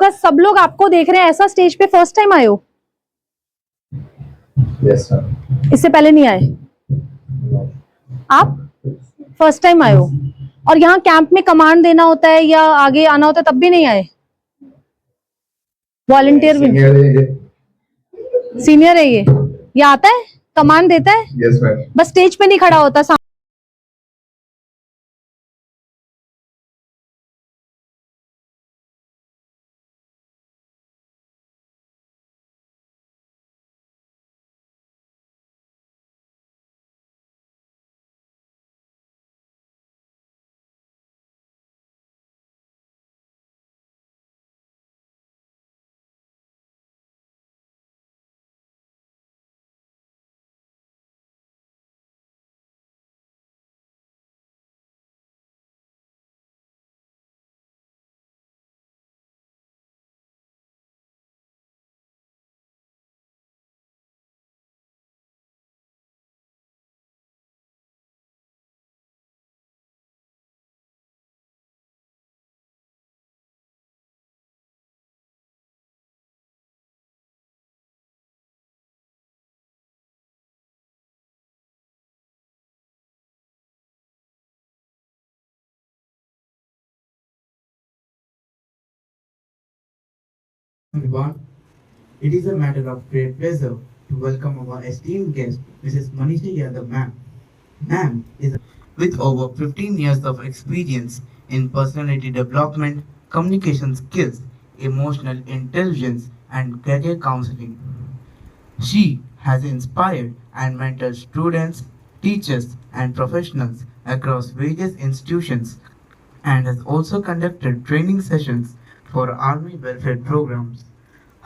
Focus, सब लोग आपको देख रहे हैं, ऐसा स्टेज पे फर्स्ट टाइम आए हो? Yes sir. इससे पहले नहीं आए? आप फर्स्ट टाइम आए हो? और यहाँ कैंप में कमांड देना होता है या आगे आना होता है तब भी नहीं आए? वॉलंटियर भी? सीनियर है ये आता है, कमांड देता है? Yes ma'am. बस स्टेज पे नहीं खड़ा होता। Everyone, it is a matter of great pleasure to welcome our esteemed guest, Mrs. Manisha Yadav ma'am. Ma'am is with over 15 years of experience in personality development, communication skills, emotional intelligence, and career counseling. She has inspired and mentored students, teachers, and professionals across various institutions and has also conducted training sessions for Army welfare programs.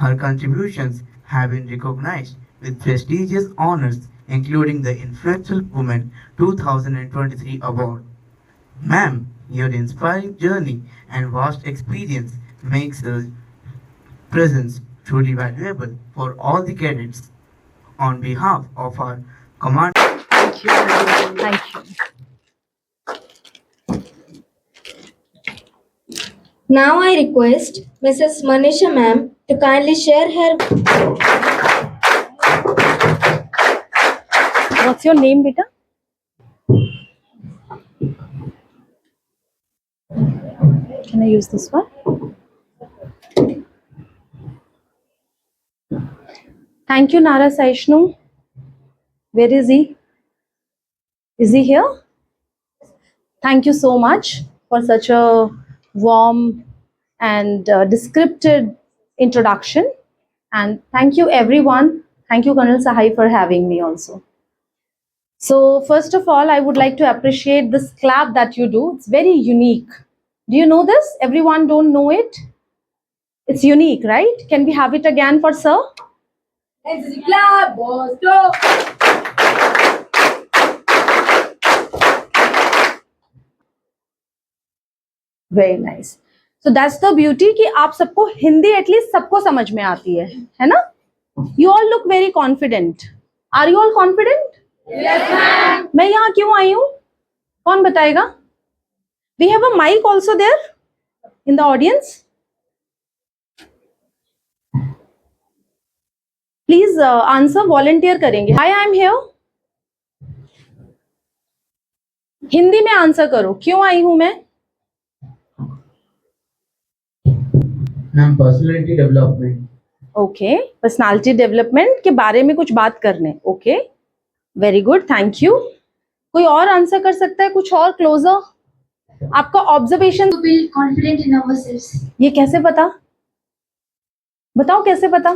Her contributions have been recognized with prestigious honors, including the Influential Woman 2023 award. Ma'am, your inspiring journey and vast experience makes her presence truly valuable for all the cadets. On behalf of our command, Thank you. Thank you. Now I request Mrs. Manisha ma'am to kindly share her. What's your name, beta? Can I use this one? Thank you, Nara Saishnu. Where is he? Is he here? Thank you so much for such a warm and descriptive introduction. And thank you, everyone. Thank you, Colonel Sahai, for having me also. So, first of all, I would like to appreciate this clap that you do. It's very unique. Do you know this? Everyone don't know it. It's unique, right? Can we have it again for sir? Clap, boss. Very nice. So that's the beauty कि आप सबको Hindi at least सबको समझ में आती है ना? You all look very confident. Are you all confident? Yes, ma'am. मैं यहाँ क्यों आई हूँ? कौन बताएगा? We have a mic also there in the audience. Please answer. Volunteer करेंगे. Why I am here? Hindi में आंसर करो. क्यों आई हूँ मैं? Ma'am personality development. Okay, personality development के बारे में कुछ बात करने. Okay, very good, thank you. कोई और आंसर कर सकता है? कुछ और क्लोजर? आपका observation. To build confidence in ourselves. ये कैसे पता? बताओ कैसे पता?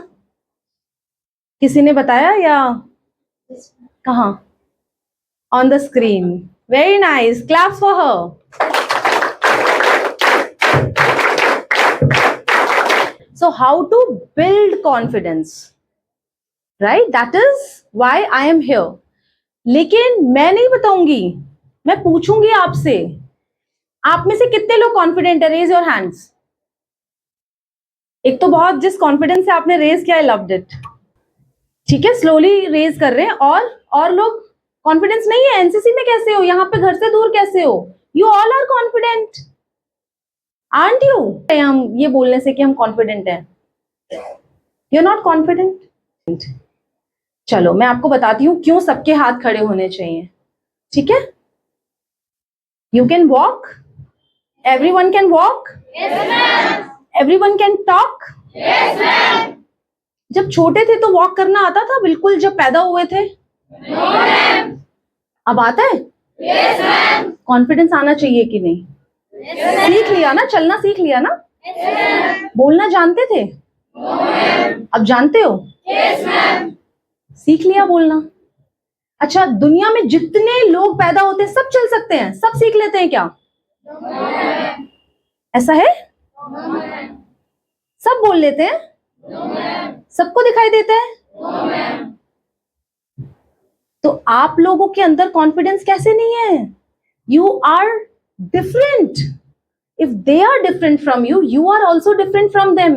किसी ने बताया या कहाँ? On the screen. Very nice, claps for her. So how to build confidence, right? That is why I am here. लेकिन मैं नहीं बताऊंगी, मैं पूछूंगी आपसे. आप में से कितने लोग कॉन्फिडेंट है? Raise your hands. एक तो बहुत जिस कॉन्फिडेंस से आपने रेज किया, आई लव्ड इट. ठीक है, स्लोली रेज कर रहे हैं. और लोग कॉन्फिडेंस नहीं है? एनसीसी में कैसे हो? यहाँ पे घर से दूर कैसे हो? You all are confident. Aren't you? हम ये बोलने से कि हम कॉन्फिडेंट हैं, यू आर नॉट कॉन्फिडेंट। चलो मैं आपको बताती हूँ क्यों सबके हाथ खड़े होने चाहिए, ठीक है? You can walk, everyone can walk, everyone can talk. जब छोटे थे तो वॉक करना आता था बिल्कुल, जब पैदा हुए थे? अब आता है? कॉन्फिडेंस आना चाहिए कि नहीं? सीख लिया ना, चलना सीख लिया ना? बोलना जानते थे? अब जानते हो? सीख लिया बोलना। अच्छा, दुनिया में जितने लोग पैदा होते हैं सब चल सकते हैं, सब सीख लेते हैं क्या? ऐसा है? सब बोल लेते हैं? सबको दिखाई देता है? तो आप लोगों के अंदर कॉन्फिडेंस कैसे नहीं है? You are different. If they are different from you, you are also different from them.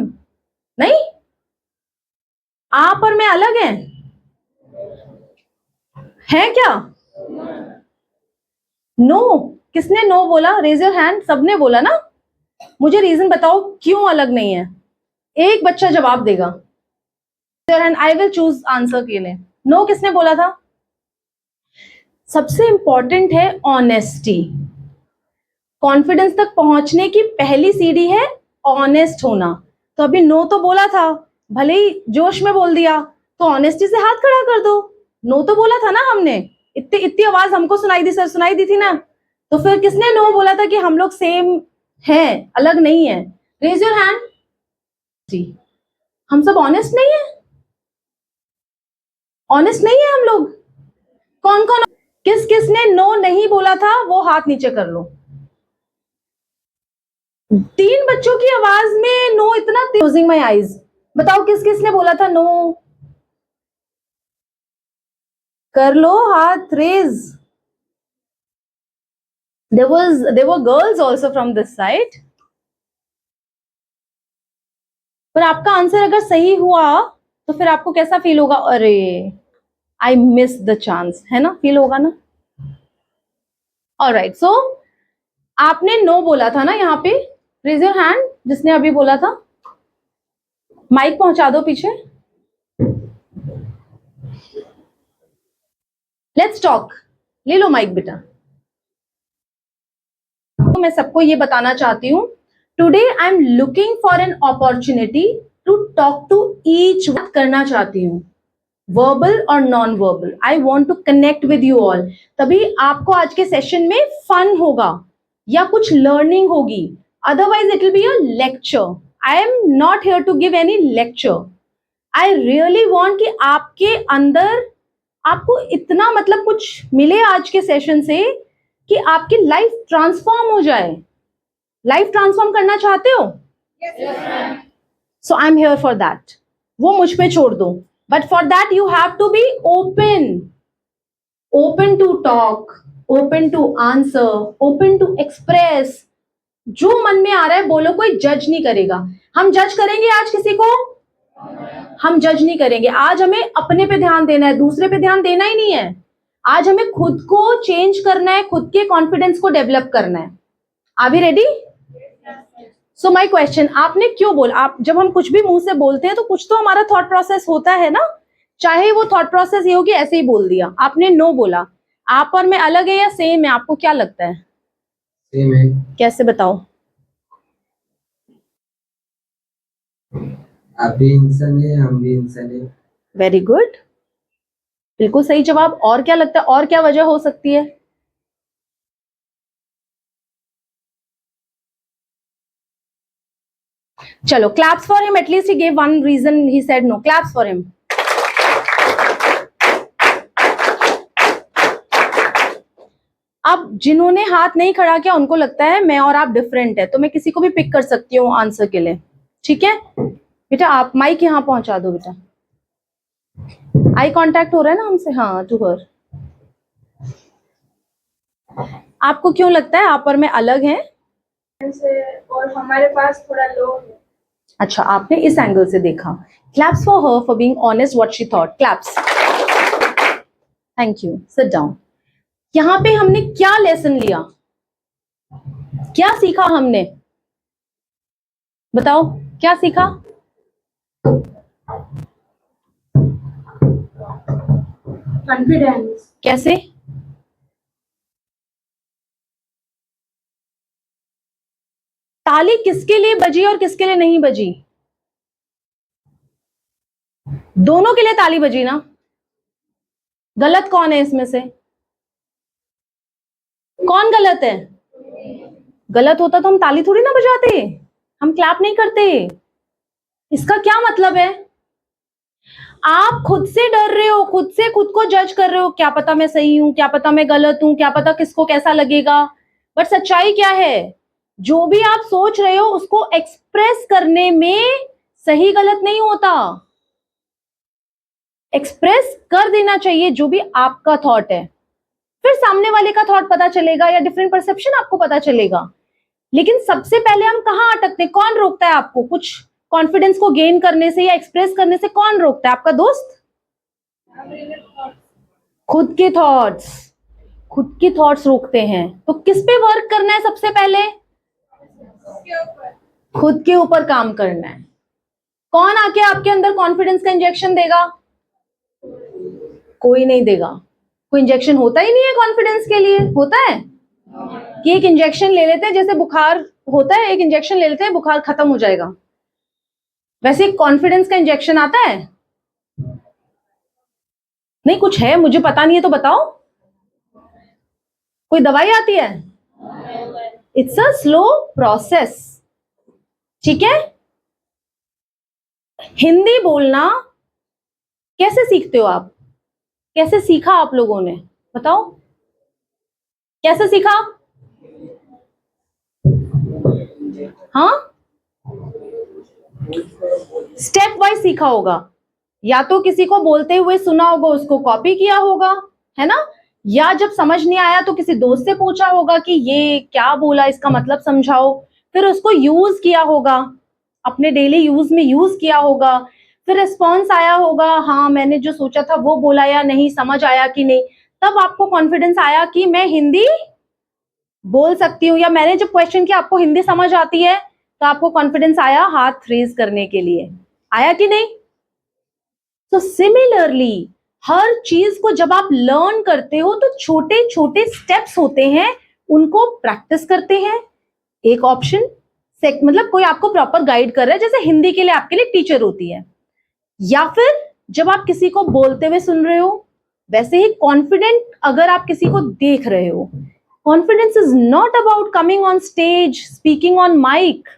नहीं, आप और मैं अलग हैं, है क्या? नो। किसने नो बोला? Raise your hand. सबने बोला ना? मुझे रीजन बताओ क्यों अलग नहीं है। एक बच्चा जवाब देगा, and I will choose answer के लिए। नो किसने बोला था? सबसे इंपॉर्टेंट है ऑनेस्टी। कॉन्फिडेंस तक पहुंचने की पहली सीढ़ी है ऑनेस्ट होना। तो अभी नो तो बोला था, भले ही जोश में बोल दिया, तो ऑनेस्टी से हाथ खड़ा कर दो। नो तो बोला था ना हमने, इतनी इतनी आवाज हमको सुनाई दी, सर सुनाई दी थी ना? तो फिर किसने नो बोला था कि हम लोग सेम हैं, अलग नहीं है? Raise your hand. जी, हम सब ऑनेस्ट नहीं है? ऑनेस्ट नहीं है हम लोग? कौन कौन? किस किसने नो नहीं बोला था वो हाथ नीचे कर लो। 3 बच्चों की आवाज में नो इतना? Closing my eyes. बताओ किस किसने बोला था नो? कर लो हाथ raise. there were girls also from this side. पर आपका आंसर अगर सही हुआ तो फिर आपको कैसा फील होगा? अरे आई मिस द चांस, है ना? फील होगा ना? ऑलराइट, सो आपने नो बोला था ना यहाँ पे? रेज योर हैंड जिसने अभी बोला था। माइक पहुंचा दो पीछे। Let's talk. ले लो माइक बेटा। तो मैं सबको ये बताना चाहती हूँ, today I am looking for an opportunity to talk to each. बात करना चाहती हूँ, वर्बल और non verbal. I want to connect with you all. तभी आपको आज के सेशन में फन होगा या कुछ लर्निंग होगी, otherwise it will be a lecture. I am not here to give any lecture. I really want कि आपके अंदर आपको इतना मतलब कुछ मिले आज के सेशन से कि आपकी लाइफ ट्रांसफॉर्म हो जाए। लाइफ ट्रांसफॉर्म करना चाहते हो? So I am here for that. वो मुझ पे छोड़ दो, but for that you have to be open, open to talk, open to answer, open to express. जो मन में आ रहा है बोलो, कोई जज नहीं करेगा। हम जज करेंगे आज किसी को? हम जज नहीं करेंगे। आज हमें अपने पे ध्यान देना है, दूसरे पे ध्यान देना ही नहीं है। आज हमें खुद को चेंज करना है, खुद के कॉन्फिडेंस को डेवलप करना है। Are we ready? So my question, आपने क्यों बोला? आप जब हम कुछ भी मुंह से बोलते हैं तो कुछ तो हमारा थॉट प्रोसेस होता है ना? चाहे वो थॉट प्रोसेस ये हो कि ऐसे ही बोल दिया। आपने नो बोला, आप और मैं अलग है या सेम है? आपको क्या लगता है? सेम है। कैसे बताओ? आप भी इंसान है, हम भी इंसान है। वेरी गुड, बिल्कुल सही जवाब। और क्या लगता है, और क्या वजह हो सकती है? चलो, claps for him. At least he gave one reason he said no. Claps for him. अब जिन्होंने हाथ नहीं खड़ा किया उनको लगता है मैं और आप डिफरेंट है, तो मैं किसी को भी पिक कर सकती हूँ आंसर के लिए, ठीक है? बेटा आप माइक यहाँ पहुंचा दो बेटा। आई कांटेक्ट हो रहा है ना हमसे? हाँ, टू हर। आपको क्यों लगता है आप और मैं अलग हैं? और हमारे पास थोड़ा लो है। अच्छा, आपने इस एंगल से देखा। Claps for her for being honest what she thought. Claps. Thank you, sit down. यहाँ पे हमने क्या लेसन लिया, क्या सीखा हमने? बताओ क्या सीखा? कॉन्फिडेंस। कैसे? ताली किसके लिए बजी और किसके लिए नहीं बजी? दोनों के लिए ताली बजी ना। गलत कौन है इसमें से? कौन गलत है? गलत होता तो हम ताली थोड़ी ना बजाते, हम क्लैप नहीं करते। इसका क्या मतलब है? आप खुद से डर रहे हो, खुद से खुद को जज कर रहे हो, क्या पता मैं सही हूं, क्या पता मैं गलत हूं, क्या पता किसको कैसा लगेगा। बट सच्चाई क्या है? जो भी आप सोच रहे हो उसको एक्सप्रेस करने में सही गलत नहीं होता। एक्सप्रेस कर देना चाहिए जो भी आपका थॉट है, फिर सामने वाले का थॉट पता चलेगा या डिफरेंट परसेप्शन आपको पता चलेगा। लेकिन सबसे पहले हम कहाँ अटकते हैं? कौन रोकता है आपको कुछ कॉन्फिडेंस को गेन करने से या एक्सप्रेस करने से? कौन रोकता है? आपका दोस्त? खुद के थॉट्स। खुद के थॉट्स रोकते हैं। तो किस पे वर्क करना है सबसे पहले? खुद के ऊपर काम करना है। कौन आके आपके अंदर कॉन्फिडेंस का इंजेक्शन देगा? कोई नहीं देगा। कोई इंजेक्शन होता ही नहीं है कॉन्फिडेंस के लिए। होता है कि एक इंजेक्शन ले लेते हैं, जैसे बुखार होता है, एक इंजेक्शन ले लेते हैं बुखार खत्म हो जाएगा, वैसे कॉन्फिडेंस का इंजेक्शन आता है? नहीं, कुछ है मुझे पता नहीं है तो बताओ। कोई दवाई आती है? It's a slow process. ठीक है। हिंदी बोलना कैसे सीखते हो आप? कैसे सीखा आप लोगों ने? बताओ कैसे सीखा? हाँ, स्टेप वाइज सीखा होगा। या तो किसी को बोलते हुए सुना होगा, उसको कॉपी किया होगा, है ना? या जब समझ नहीं आया तो किसी दोस्त से पूछा होगा कि ये क्या बोला, इसका मतलब समझाओ। फिर उसको यूज किया होगा, अपने डेली यूज में यूज किया होगा। फिर रिस्पॉन्स आया होगा, हाँ मैंने जो सोचा था वो बोला या नहीं, समझ आया कि नहीं। तब आपको कॉन्फिडेंस आया कि मैं हिंदी बोल सकती हूँ। या मैंने जब क्वेश्चन किया आपको हिंदी समझ आती है, तो आपको कॉन्फिडेंस आया हाथ रेज करने के लिए। आया कि नहीं? तो सिमिलरली हर चीज को जब आप लर्न करते हो तो छोटे छोटे स्टेप्स होते हैं, उनको प्रैक्टिस करते हैं। एक ऑप्शन मतलब कोई आपको प्रॉपर गाइड कर रहा है, जैसे हिंदी के लिए आपके लिए टीचर होती है। या फिर जब आप किसी को बोलते हुए सुन रहे हो, वैसे ही कॉन्फिडेंट अगर आप किसी को देख रहे हो। Confidence is not about coming on stage, speaking on mic.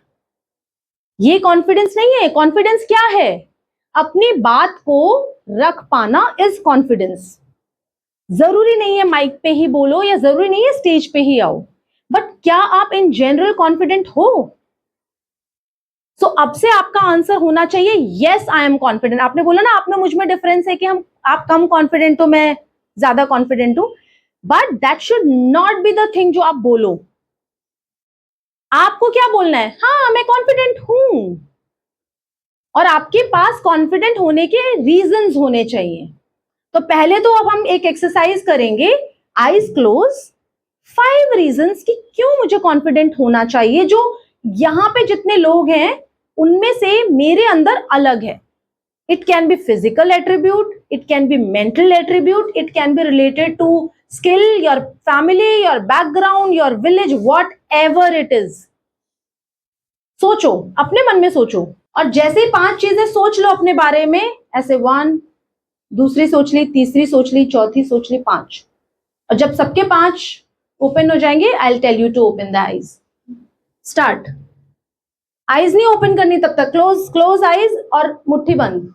ये कॉन्फिडेंस नहीं है। कॉन्फिडेंस क्या है? अपनी बात को रख पाना इज कॉन्फिडेंस। जरूरी नहीं है माइक पे ही बोलो या जरूरी नहीं है स्टेज पे ही आओ, बट क्या आप इन जनरल कॉन्फिडेंट हो? सो अब से आपका आंसर होना चाहिए यस आई एम कॉन्फिडेंट। आपने बोला ना आप में मुझ में डिफरेंस है कि आप कम कॉन्फिडेंट हो, मैं ज्यादा कॉन्फिडेंट हूं, but that should not be the thing जो आप बोलो। आपको क्या बोलना है? हाँ मैं कॉन्फिडेंट हूं। और आपके पास कॉन्फिडेंट होने के रीजंस होने चाहिए। तो पहले तो अब हम एक एक्सरसाइज करेंगे, आईज क्लोज। 5 रीजंस कि क्यों मुझे कॉन्फिडेंट होना चाहिए, जो यहां पे जितने लोग हैं उनमें से मेरे अंदर अलग है। It can be physical attribute, it can be mental attribute, it can be related to skill, your family, your background, your village, whatever it is. सोचो, अपने मन में सोचो। और जैसे ही 5 चीजें सोच लो अपने बारे में, ऐसे 1, दूसरी सोच ली, तीसरी सोच ली, चौथी सोच ली, 5। और जब सबके 5 ओपन हो जाएंगे, I will tell you to open the eyes. Start. Eyes नहीं ओपन करनी तब तक, क्लोज क्लोज आईज और मुट्ठी बंद।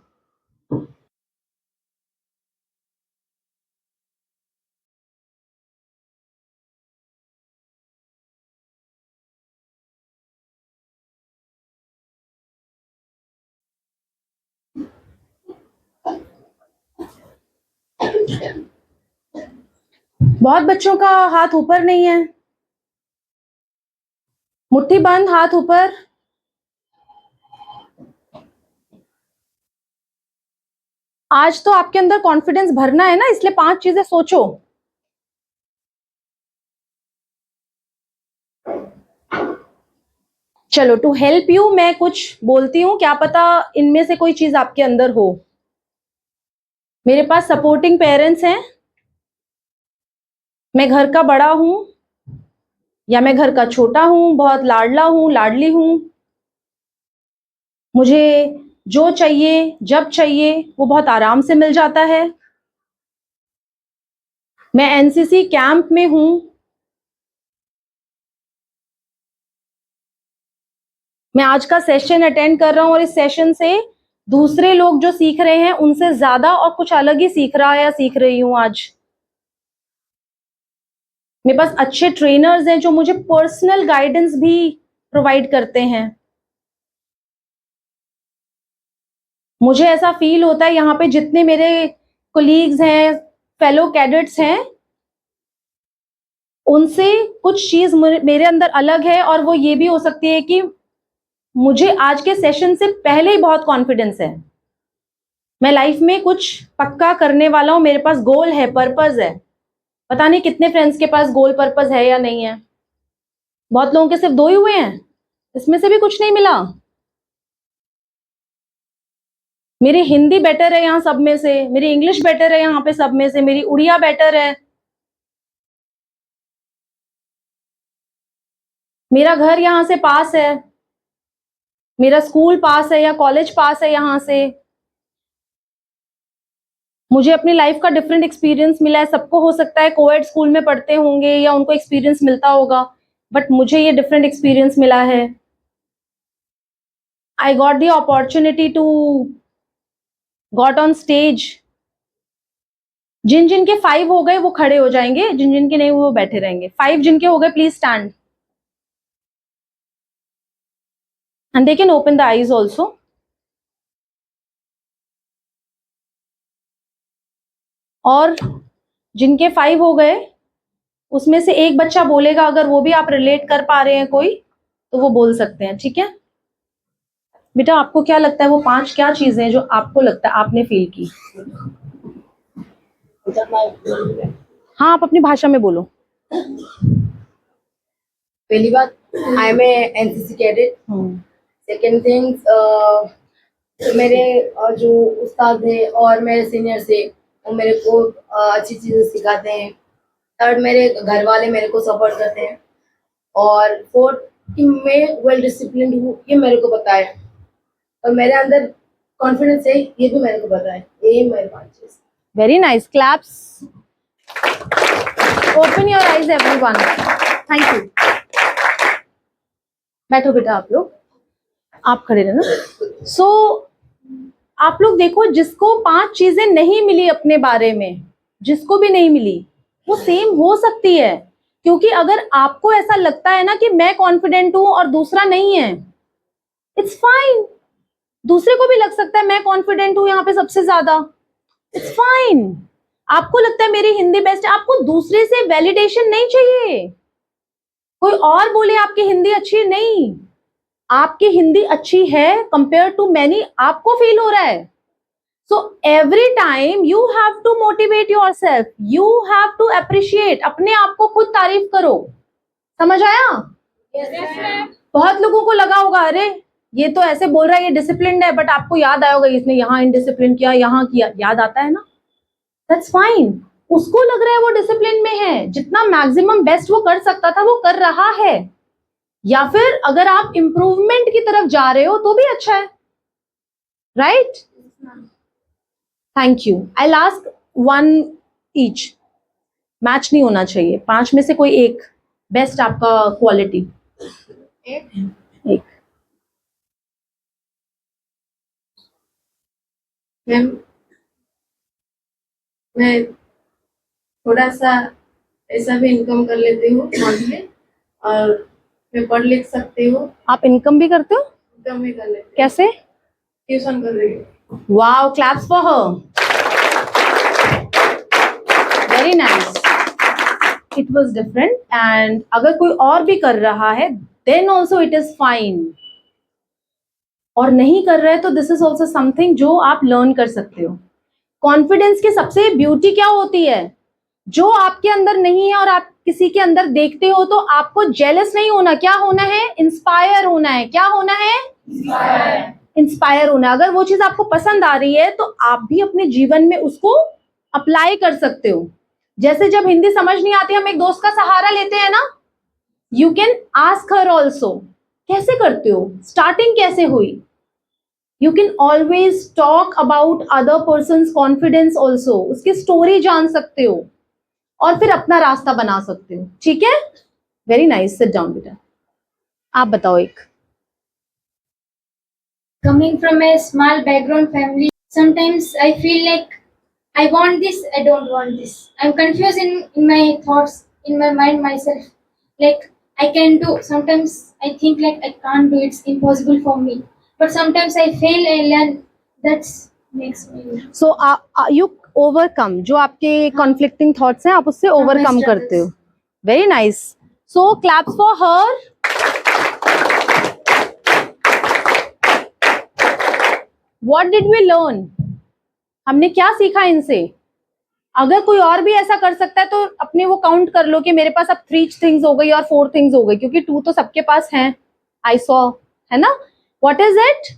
बहुत बच्चों का हाथ ऊपर नहीं है। मुट्ठी बंद, हाथ ऊपर। आज तो आपके अंदर कॉन्फिडेंस भरना है ना, इसलिए 5 चीजें सोचो। चलो, टू हेल्प यू मैं कुछ बोलती हूँ, क्या पता इनमें से कोई चीज आपके अंदर हो। मेरे पास सपोर्टिंग पेरेंट्स हैं, मैं घर का बड़ा हूं या मैं घर का छोटा हूं, बहुत लाडला हूं, लाडली हूं, मुझे जो चाहिए जब चाहिए वो बहुत आराम से मिल जाता है। मैं एनसीसी कैंप में हूं, मैं आज का सेशन अटेंड कर रहा हूं और इस सेशन से दूसरे लोग जो सीख रहे हैं उनसे ज्यादा और कुछ अलग ही सीख रहा है या सीख रही हूं आज। मेरे पास अच्छे ट्रेनर्स हैं जो मुझे पर्सनल गाइडेंस भी प्रोवाइड करते हैं। मुझे ऐसा फील होता है यहाँ पे जितने मेरे कोलीग्स हैं, फेलो कैडेट्स हैं, उनसे कुछ चीज मेरे अंदर अलग है और वो ये भी हो सकती है कि मुझे आज के सेशन से पहले ही बहुत कॉन्फिडेंस है। मैं लाइफ में कुछ पक्का करने वाला हूं, मेरे पास गोल है, पर्पस है। पता नहीं कितने फ्रेंड्स के पास गोल पर्पस है या नहीं है। बहुत लोगों के सिर्फ 2 ही हुए हैं, इसमें से भी कुछ नहीं मिला। मेरी हिंदी बेटर है यहाँ सब में से, मेरी इंग्लिश बेटर है यहाँ पे सब में से, मेरी उड़िया बेटर है, मेरा घर यहाँ से पास है, मेरा स्कूल पास है या कॉलेज पास है यहाँ से, मुझे अपनी लाइफ का डिफरेंट एक्सपीरियंस मिला है। सबको हो सकता है कोएड स्कूल में पढ़ते होंगे या उनको एक्सपीरियंस मिलता होगा, बट मुझे ये डिफरेंट एक्सपीरियंस मिला है। I got the opportunity to got on stage. जिन जिन के 5 हो गए वो खड़े हो जाएंगे, जिन जिन के नहीं वो बैठे रहेंगे। 5 जिनके हो गए please stand and they can open the eyes also. और जिनके 5 हो गए उसमें से एक बच्चा बोलेगा, अगर वो भी आप रिलेट कर पा रहे हैं कोई तो वो बोल सकते हैं, ठीक है? बेटा आपको क्या लगता है वो 5 क्या चीजें हैं जो आपको लगता है आपने फील की? हाँ, आप अपनी भाषा में बोलो। पहली बात, I am NCC cadet. Second things, मेरे जो उस्ताद हैं और मेरे सीनियर्स हैं वो मेरे को अच्छी चीज़ें सिखाते हैं। थर्ड, मेरे घर वाले मेरे को सपोर्ट करते हैं। और फोर्थ, कि मैं वेल डिसिप्लिन हूँ ये मेरे को पता है, और मेरे अंदर कॉन्फिडेंस है ये भी मेरे को पता है। यही मेरे 5 चीज़। Very nice, claps. Open your eyes everyone. Thank you. बैठो बेटा, आप लोग आप खड़े रहना। सो आप लोग देखो, जिसको 5 चीजें नहीं मिली अपने बारे में, जिसको भी नहीं मिली, वो सेम हो सकती है। क्योंकि अगर आपको ऐसा लगता है ना कि मैं कॉन्फिडेंट हूं और दूसरा नहीं है, इट्स फाइन। दूसरे को भी लग सकता है मैं कॉन्फिडेंट हूं यहाँ पे सबसे ज्यादा, इट्स फाइन। आपको लगता है मेरी हिंदी बेस्ट है, आपको दूसरे से वैलिडेशन नहीं चाहिए। कोई और बोले आपकी हिंदी अच्छी नहीं, आपकी हिंदी अच्छी है कंपेयर टू मैनी, आपको फील हो रहा है। So every time you have to motivate yourself, you have to appreciate, अपने आप को खुद तारीफ करो। समझ आया? बहुत लोगों को लगा होगा अरे ये तो ऐसे बोल रहा है, ये डिसिप्लिन्ड है, बट आपको याद आया होगा इसने यहाँ इनडिसिप्लिन किया, यहाँ किया, याद आता है ना? That's fine. उसको लग रहा है वो डिसिप्लिन में है, जितना मैक्सिमम बेस्ट वो कर सकता था वो कर रहा है। या फिर अगर आप इंप्रूवमेंट की तरफ जा रहे हो तो भी अच्छा है, right? Thank you. I last 1 each, match नहीं होना चाहिए। 5 में से कोई एक बेस्ट आपका क्वालिटी। एक मैम, मैं थोड़ा सा ऐसा भी इनकम कर लेती हूँ मंथली, और मैं पढ़ लिख सकती हूँ। आप इनकम भी करते हो? इनकम भी कर लेती हूँ, कैसे? ट्यूशन कर रही हूँ। Wow, claps for her. Very nice, it was different. And अगर कोई और भी कर रहा है then also it is fine, और नहीं कर रहे तो दिस इज ऑल्सो समथिंग जो आप लर्न कर सकते हो। कॉन्फिडेंस की सबसे ब्यूटी क्या होती है? जो आपके अंदर नहीं है और आप किसी के अंदर देखते हो तो आपको जेलस नहीं होना, क्या होना है, इंस्पायर होना है। क्या होना है, इंस्पायर होना है। अगर वो चीज आपको पसंद आ रही है तो आप भी अपने जीवन में उसको अप्लाई कर सकते हो। जैसे जब हिंदी समझ नहीं आती हम एक दोस्त का सहारा लेते हैं ना, you can ask her also. कैसे करते हो, स्टार्टिंग कैसे हुई, you can always talk about other person confidence also, उसकी स्टोरी जान सकते हो और फिर अपना रास्ता बना सकते हो। ठीक है, वेरी नाइस, सिट डाउन बेटा। आप बताओ एक। Coming from a small background family, sometimes I feel like I want this, I don't want this. I'm confused in my thoughts, in my mind myself. Like I can do. Sometimes I think like I can't do. It's impossible for me. But sometimes I fail. I learn. That makes me. So you overcome, जो आपके conflicting thoughts हैं आप उससे overcome struggles. करते हो। Very nice, so claps for her. What did we learn, हमने क्या सीखा इनसे। अगर कोई और भी ऐसा कर सकता है तो अपने वो काउंट कर लो कि मेरे पास अब 3 थिंग्स हो गई और 4 थिंग्स हो गई, क्योंकि 2 तो सबके पास हैं। आई सॉ, है ना। व्हाट इज इट,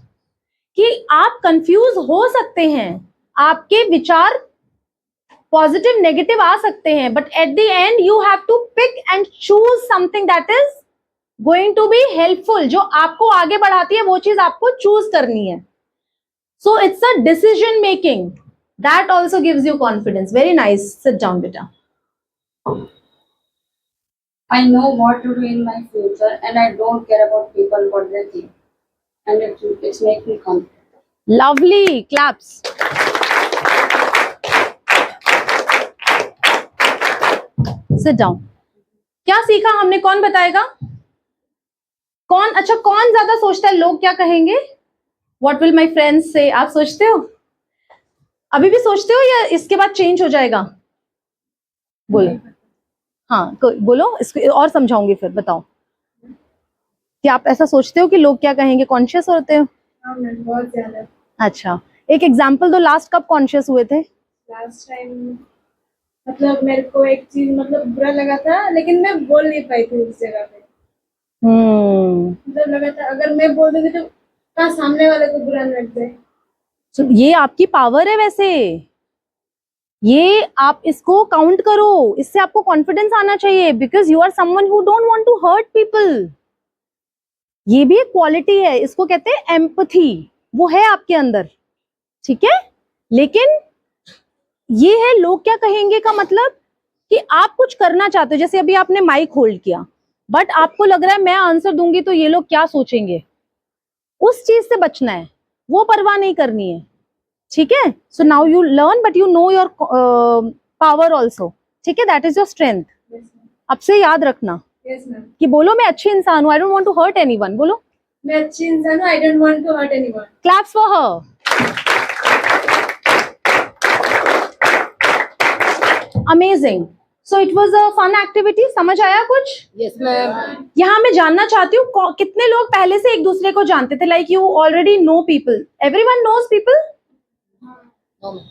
कि आप कंफ्यूज हो सकते हैं, आपके विचार पॉजिटिव नेगेटिव आ सकते हैं, but at the end you have to pick and choose something that is going to be helpful. जो आपको आगे बढ़ाती है वो चीज आपको चूज करनी है। So it's a decision making that also gives you confidence. Very nice, sit down बेटा। I know what to do in my future, and I don't care about people what they think, and it's make me confident. Lovely, claps. Sit down. क्या सीखा हमने, कौन बताएगा, कौन, अच्छा कौन ज्यादा सोचता है लोग क्या कहेंगे, व्हाट विल माई फ्रेंड्स से। आप सोचते हो, अभी भी सोचते हो या इसके बाद चेंज हो जाएगा? बोलो, हाँ बोलो, इसको और समझाऊंगी फिर। बताओ कि आप ऐसा सोचते हो कि लोग क्या कहेंगे, कॉन्शियस होते हो? हाँ मैम, बहुत ज्यादा। अच्छा, एक एग्जाम्पल दो, लास्ट कब कॉन्शियस हुए थे? लास्ट टाइम मतलब मेरे को एक चीज मतलब बुरा लगा था, लेकिन मैं बोल नहीं पाई थी उस जगह पे। मतलब लगा था अगर मैं बोल दूंगी तो कहाँ सामने वाले को बुरा न लग जाए। So, ये आपकी पावर है वैसे, ये आप इसको काउंट करो, इससे आपको कॉन्फिडेंस आना चाहिए, because you are someone who don't want to hurt people. ये भी एक क्वालिटी है, इसको कहते हैं एम्पैथी, वो है आपके अंदर। ठीक है, लेकिन ये है लोग क्या कहेंगे का मतलब कि आप कुछ करना चाहते हो, जैसे अभी आपने माइक होल्ड किया, बट आपको लग रहा है मैं आंसर दूंगी तो ये लोग क्या सोचेंगे, उस चीज से बचना है, वो परवाह नहीं करनी है। ठीक है, so now you learn but you know your power also. ठीक है, दैट इज योर स्ट्रेंथ। अब से याद रखना यस मैम, कि बोलो मैं अच्छी इंसान हूं, I don't want to hurt anyone. बोलो, मैं अच्छी इंसान हूँ, I don't want to hurt anyone. Claps for her. Amazing, so it was a fun activity. समझ आया कुछ? Yes, ma'am. यहाँ मैं जानना चाहती हूँ कितने लोग पहले से एक दूसरे को जानते थे, like you already know people, everyone knows people. No, ma'am.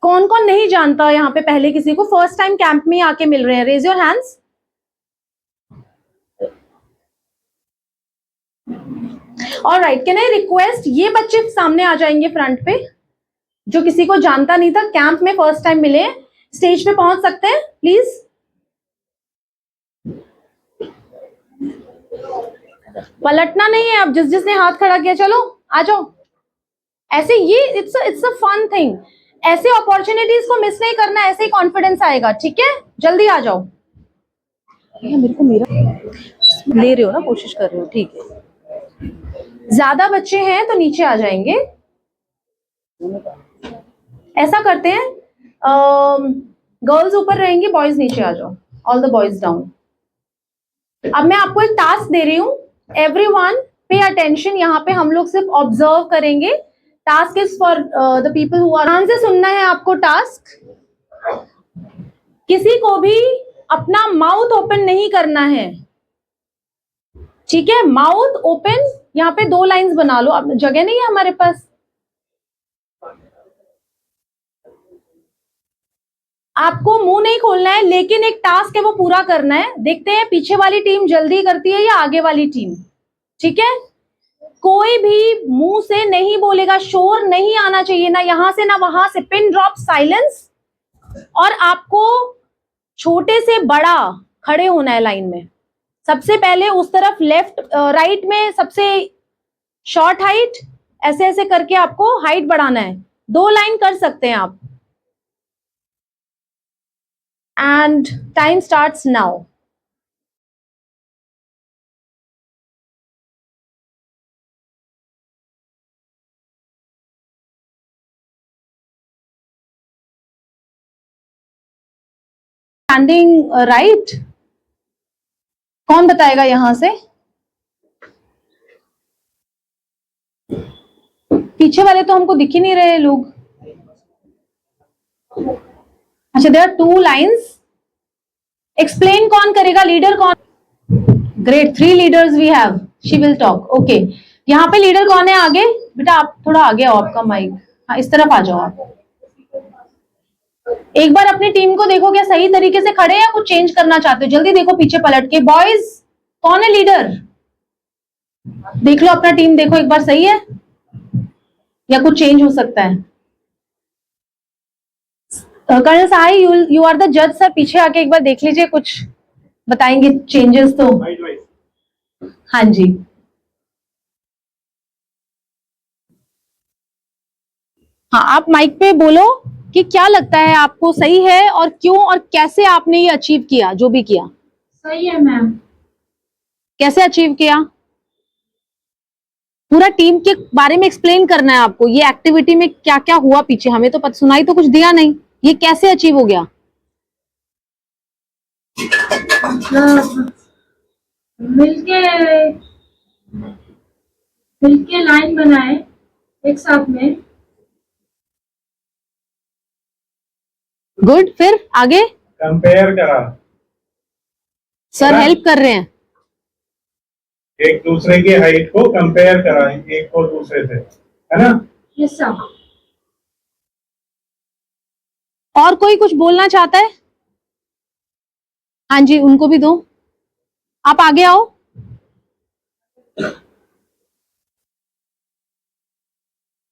कौन कौन नहीं जानता यहाँ पे पहले किसी को, फर्स्ट टाइम कैंप में आके मिल रहे हैं, raise your hands. Alright, can I request, ये बच्चे सामने आ जाएंगे फ्रंट पे, जो किसी को जानता नहीं था, कैंप में फर्स्ट टाइम मिले, स्टेज पे पहुंच सकते हैं प्लीज। पलटना नहीं है, अब जिसने हाथ खड़ा किया चलो आ जाओ। ऐसे ये इट्स अ फन थिंग, ऐसे अपॉर्चुनिटीज को मिस नहीं करना, ऐसे ही कॉन्फिडेंस आएगा। ठीक है, जल्दी आ जाओ। मेरे को मेरा ले रहे हो ना, कोशिश कर रहे हो, ठीक है। ज्यादा बच्चे हैं तो नीचे आ जाएंगे। ऐसा करते हैं, गर्ल्स ऊपर रहेंगी, बॉयज नीचे आ जाओ, ऑल द बॉयज डाउन। अब मैं आपको एक टास्क दे रही हूँ, एवरीवन पे अटेंशन। यहाँ पे हम लोग सिर्फ ऑब्जर्व करेंगे। Task is for the people who are, ध्यान से सुनना है आपको टास्क। किसी को भी अपना माउथ ओपन नहीं करना है, ठीक है? माउथ ओपन, यहाँ पे 2 लाइंस बना लो, अब जगह नहीं है हमारे पास। आपको मुंह नहीं खोलना है, लेकिन एक टास्क है वो पूरा करना है। देखते हैं पीछे वाली टीम जल्दी करती है या आगे वाली टीम। ठीक है, कोई भी मुंह से नहीं बोलेगा, शोर नहीं आना चाहिए, ना यहां से ना वहां से। Pin drop silence. और आपको छोटे से बड़ा खड़े होना है लाइन में। सबसे पहले उस तरफ लेफ्ट राइट में सबसे शॉर्ट हाइट, ऐसे ऐसे करके आपको हाइट बढ़ाना है। 2 लाइन कर सकते हैं आप। And time starts now. Standing right, कौन बताएगा यहां से? पीछे वाले तो हमको दिख ही नहीं रहे लोग। अच्छा, देयर आर 2 लाइन्स। एक्सप्लेन कौन करेगा? लीडर कौन? Great, 3 leaders we have. She will talk. Okay, यहाँ पे लीडर कौन है आगे? बेटा आप थोड़ा आगे आओ, आपका माइक, हाँ इस तरफ आ जाओ आप। एक बार अपनी टीम को देखो, क्या सही तरीके से खड़े हैं या कुछ चेंज करना चाहते हो? जल्दी देखो पीछे पलट के। बॉयज, कौन है लीडर? देख लो अपना टीम, देखो एक बार सही है या कुछ चेंज हो सकता है। Colonel Sai, you are the जज सर। पीछे आके एक बार देख लीजिए, कुछ बताएंगे चेंजेस तो। हाँ जी, हाँ आप माइक पे बोलो कि क्या लगता है आपको सही है और क्यों, और कैसे आपने ये अचीव किया जो भी किया। सही है मैम। कैसे अचीव किया? पूरा टीम के बारे में एक्सप्लेन करना है आपको। ये एक्टिविटी में क्या क्या हुआ पीछे, हमें तो पता, सुनाई तो कुछ दिया नहीं। ये कैसे अचीव हो गया? मिलके मिलके लाइन बनाए एक साथ में। गुड, फिर आगे? कंपेयर करा, सर हेल्प कर रहे हैं। एक दूसरे की हाइट को कंपेयर करा एक को दूसरे से, है ना? Yes sir. और कोई कुछ बोलना चाहता है? हाँ जी, उनको भी दो। आप आगे आओ।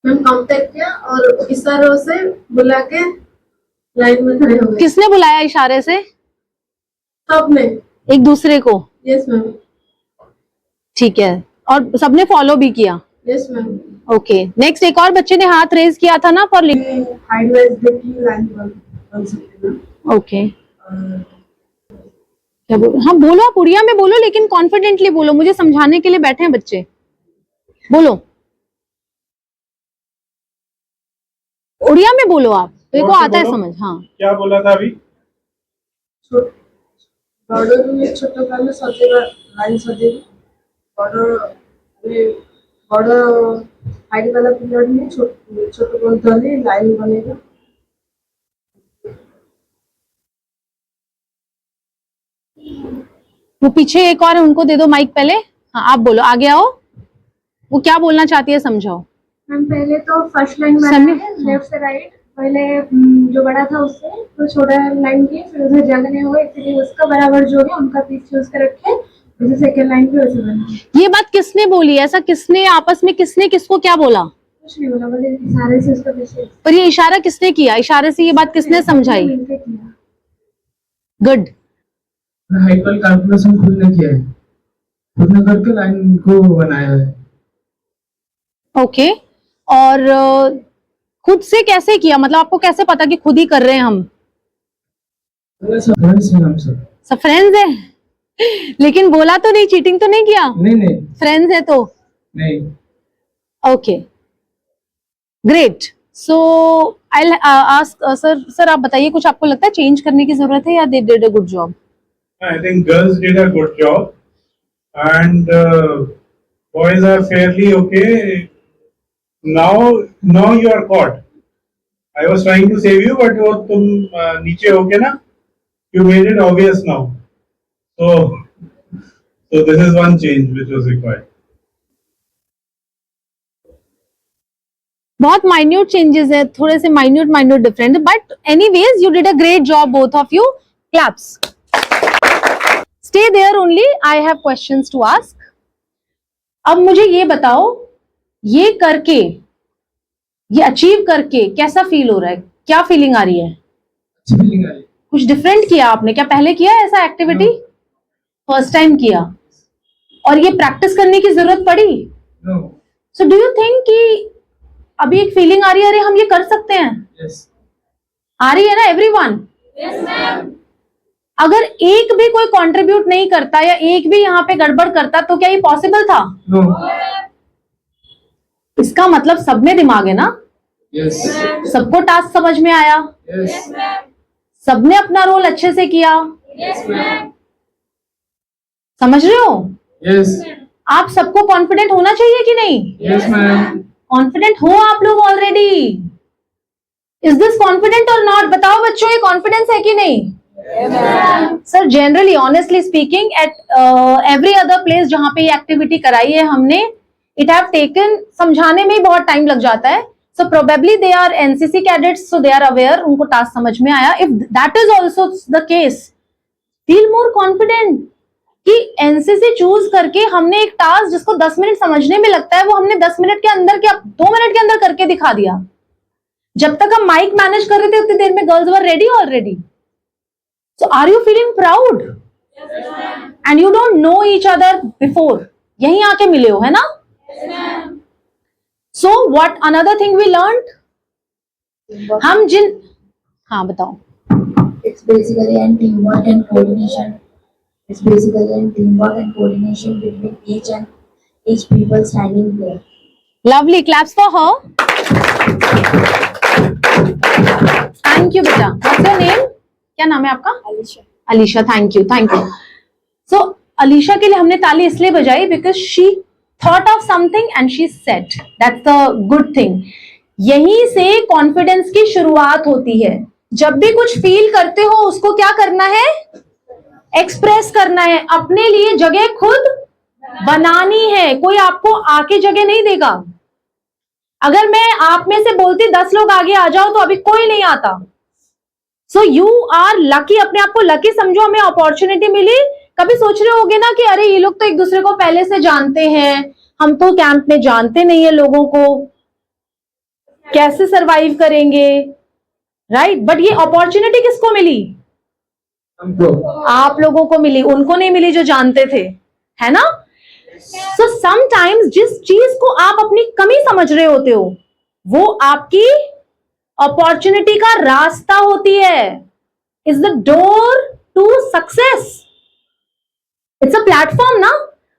मैम काउंटर किया और इशारों से बुला के लाइन में खड़े हो गए किसने बुलाया इशारे से? सबने। एक दूसरे को? Yes ma'am. ठीक है, और सबने फॉलो भी किया? Yes ma'am. ओके, नेक्स्ट एक और बच्चे ने हाथ रेज किया था ना फॉर। हाइट वाइज देखी लाइन बन सकते हैं। ओके, क्या बोल? हाँ बोलो, आप उड़िया में बोलो, लेकिन कॉन्फिडेंटली बोलो, मुझे समझाने के लिए बैठे हैं बच्चे। बोलो, उड़िया में बोलो आप, मेरे को आता है समझ। हाँ, क्या बोला था अभी? बॉर्डर में छोटे काम में सजेगा, लाइन सजेगी। बॉर्डर हाइट वाला पीरियड में छोटे बोलते लाइन बनेगा। वो पीछे एक और है, उनको दे दो माइक पहले। हाँ आप बोलो, आगे आओ। वो क्या बोलना चाहती है समझाओ। मैम पहले तो फर्स्ट लाइन बनाए लेफ्ट से राइट। पहले जो बड़ा था उससे तो छोटा लाइन किए, फिर उधर जंग नहीं हुआ इसलिए उसका बराबर जो है उनका पीस चूज कर रखे, जैसे सेकंड लाइन पे वैसे बना। ये बात किसने बोली? ऐसा किसने आपस में, किसने किसको क्या बोला? कुछ नहीं बोला, बोले इशारे से उसका पीछे। पर ये इशारा किसने किया? इशारे से ये बात किसने समझाई? मिलके किया। गुड। हाइट वाली कैलकुलेशन खुद ने किया है, खुद ने करके लाइन को बनाया है। ओके, और खुद से कैसे किया? मतलब आपको कैसे पता कि खुद ही कर रहे हैं हम? फ्रेंड्स हैं हम सब। सब फ्रेंड्स है, लेकिन बोला तो नहीं, चीटिंग तो नहीं किया? नहीं नहीं फ्रेंड्स है तो नहीं। Okay, great. So I ask sir आप बताइए, कुछ आपको लगता है चेंज करने की जरूरत है या they did a good job? I think girls did a good job and boys are fairly okay. Now you are caught. I was trying to save you, but वो तुम नीचे हो के ना, you made it obvious now. So this is one change which was required. बहुत minute changes है, थोड़े से minute different, but anyways you did a great job both of you. Claps. Stay there only, I have questions to ask. अब मुझे ये बताओ, ये करके, ये अचीव करके कैसा फील हो रहा है? क्या फीलिंग आ रही है? अच्छी फीलिंग आ रही है. कुछ डिफरेंट किया आपने क्या? पहले किया है ऐसा एक्टिविटी? फर्स्ट टाइम किया. और ये प्रैक्टिस करने की जरूरत पड़ी? No. So do you think कि अभी एक फीलिंग आ रही है, अरे हम ये कर सकते हैं? यस. आ रही है ना एवरीवन? Yes, ma'am. अगर एक भी कोई कंट्रीब्यूट नहीं करता या एक भी यहाँ पे गड़बड़ करता तो क्या ये पॉसिबल था? नो. इसका मतलब सब में दिमाग है ना? यस. सबको टास्क समझ में आया, यस. सबने अपना रोल अच्छे से किया. Yes, ma'am. समझ रहे हो? यस. आप सबको कॉन्फिडेंट होना चाहिए कि नहीं? Yes ma'am. कॉन्फिडेंट हो आप लोग ऑलरेडी? इज दिस कॉन्फिडेंट और नॉट? बताओ बच्चों, ये कॉन्फिडेंस है कि नहीं? Sir generally honestly speaking at every other place जहां पे ये एक्टिविटी कराई है हमने, इट हैव टेकन, समझाने में ही बहुत टाइम लग जाता है. So probably they are NCC cadets, so they are aware, उनको टास्क समझ में आया. If that is also the case, feel more confident कि एनसीसी चूज करके हमने एक टास्क जिसको 10 मिनट समझने में लगता है, वो हमने 10 मिनट के अंदर, क्या 2 मिनट के अंदर करके दिखा दिया. जब तक हम माइक मैनेज कर रहे थे उतनी देर में girls were ready already. So are you feeling proud? And you don't know each other before, यहीं आके मिले हो, है ना? So what another thing we learned, हम जिन, हाँ बताओ. It's basically an teamwork and coordination. It's basically an teamwork and coordination between each people standing there. Lovely, claps for her. Thank you बेटा. What's your name? क्या नाम है आपका? Alisha. Alisha. Thank you, thank you. So Alisha के लिए हमने ताली इसलिए बजाई because she thought of something and she said, that's the good thing. यहीं से कॉन्फिडेंस की शुरुआत होती है. जब भी कुछ फील करते हो उसको क्या करना है? एक्सप्रेस करना है. अपने लिए जगह खुद बनानी है, कोई आपको आके जगह नहीं देगा. अगर मैं आप में से बोलती 10 लोग आगे आ जाओ तो अभी कोई नहीं आता. सो यू आर लकी, अपने आप को लकी समझो, हमें अपॉर्चुनिटी मिली. कभी सोच रहे होगे ना कि अरे ये लोग तो एक दूसरे को पहले से जानते हैं, हम तो कैंप में जानते नहीं है लोगों को, कैसे सरवाइव करेंगे, राइट? बट ये अपॉर्चुनिटी किसको मिली? हमको. आप लोगों को मिली, उनको नहीं मिली जो जानते थे, है ना? सो समटाइम्स जिस चीज को आप अपनी कमी समझ रहे होते हो वो आपकी अपॉर्चुनिटी का रास्ता होती है. Is the door to success. It's a platform ना.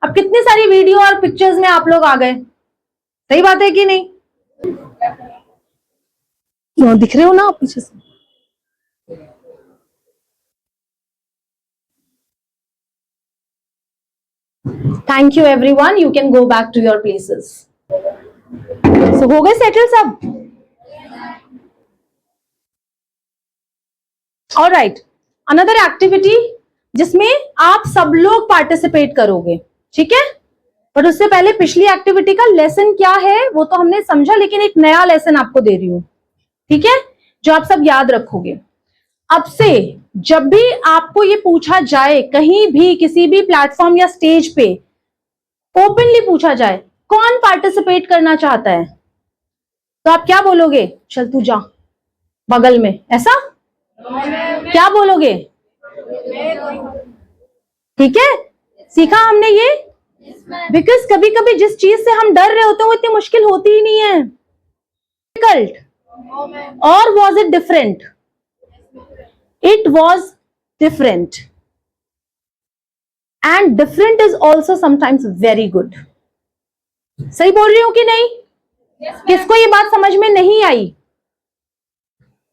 अब कितनी सारी वीडियो और पिक्चर्स में आप लोग आ गए, सही बात है कि नहीं? दिख रहे हो ना आप पीछे से? Thank you everyone, you can go back to your places. So हो गए सेटल सब? ऑलराइट, अनदर एक्टिविटी जिसमें आप सब लोग पार्टिसिपेट करोगे, ठीक है? बट उससे पहले पिछली एक्टिविटी का लेसन क्या है वो तो हमने समझा, लेकिन एक नया लेसन आपको दे रही हूं, ठीक है, जो आप सब याद रखोगे. अब से जब भी आपको ये पूछा जाए कहीं भी, किसी भी प्लेटफॉर्म या स्टेज पे ओपनली पूछा जाए कौन पार्टिसिपेट करना चाहता है, तो आप क्या बोलोगे? चल तू जा बगल में, ऐसा क्या बोलोगे? ठीक है, सीखा हमने ये. बिकॉज कभी कभी जिस चीज से हम डर रहे होते हैं वो इतनी मुश्किल होती ही नहीं है. Difficult or was it different? It was different, and different is also sometimes very good. सही बोल रही हूं कि नहीं? किसको ये बात समझ में नहीं आई?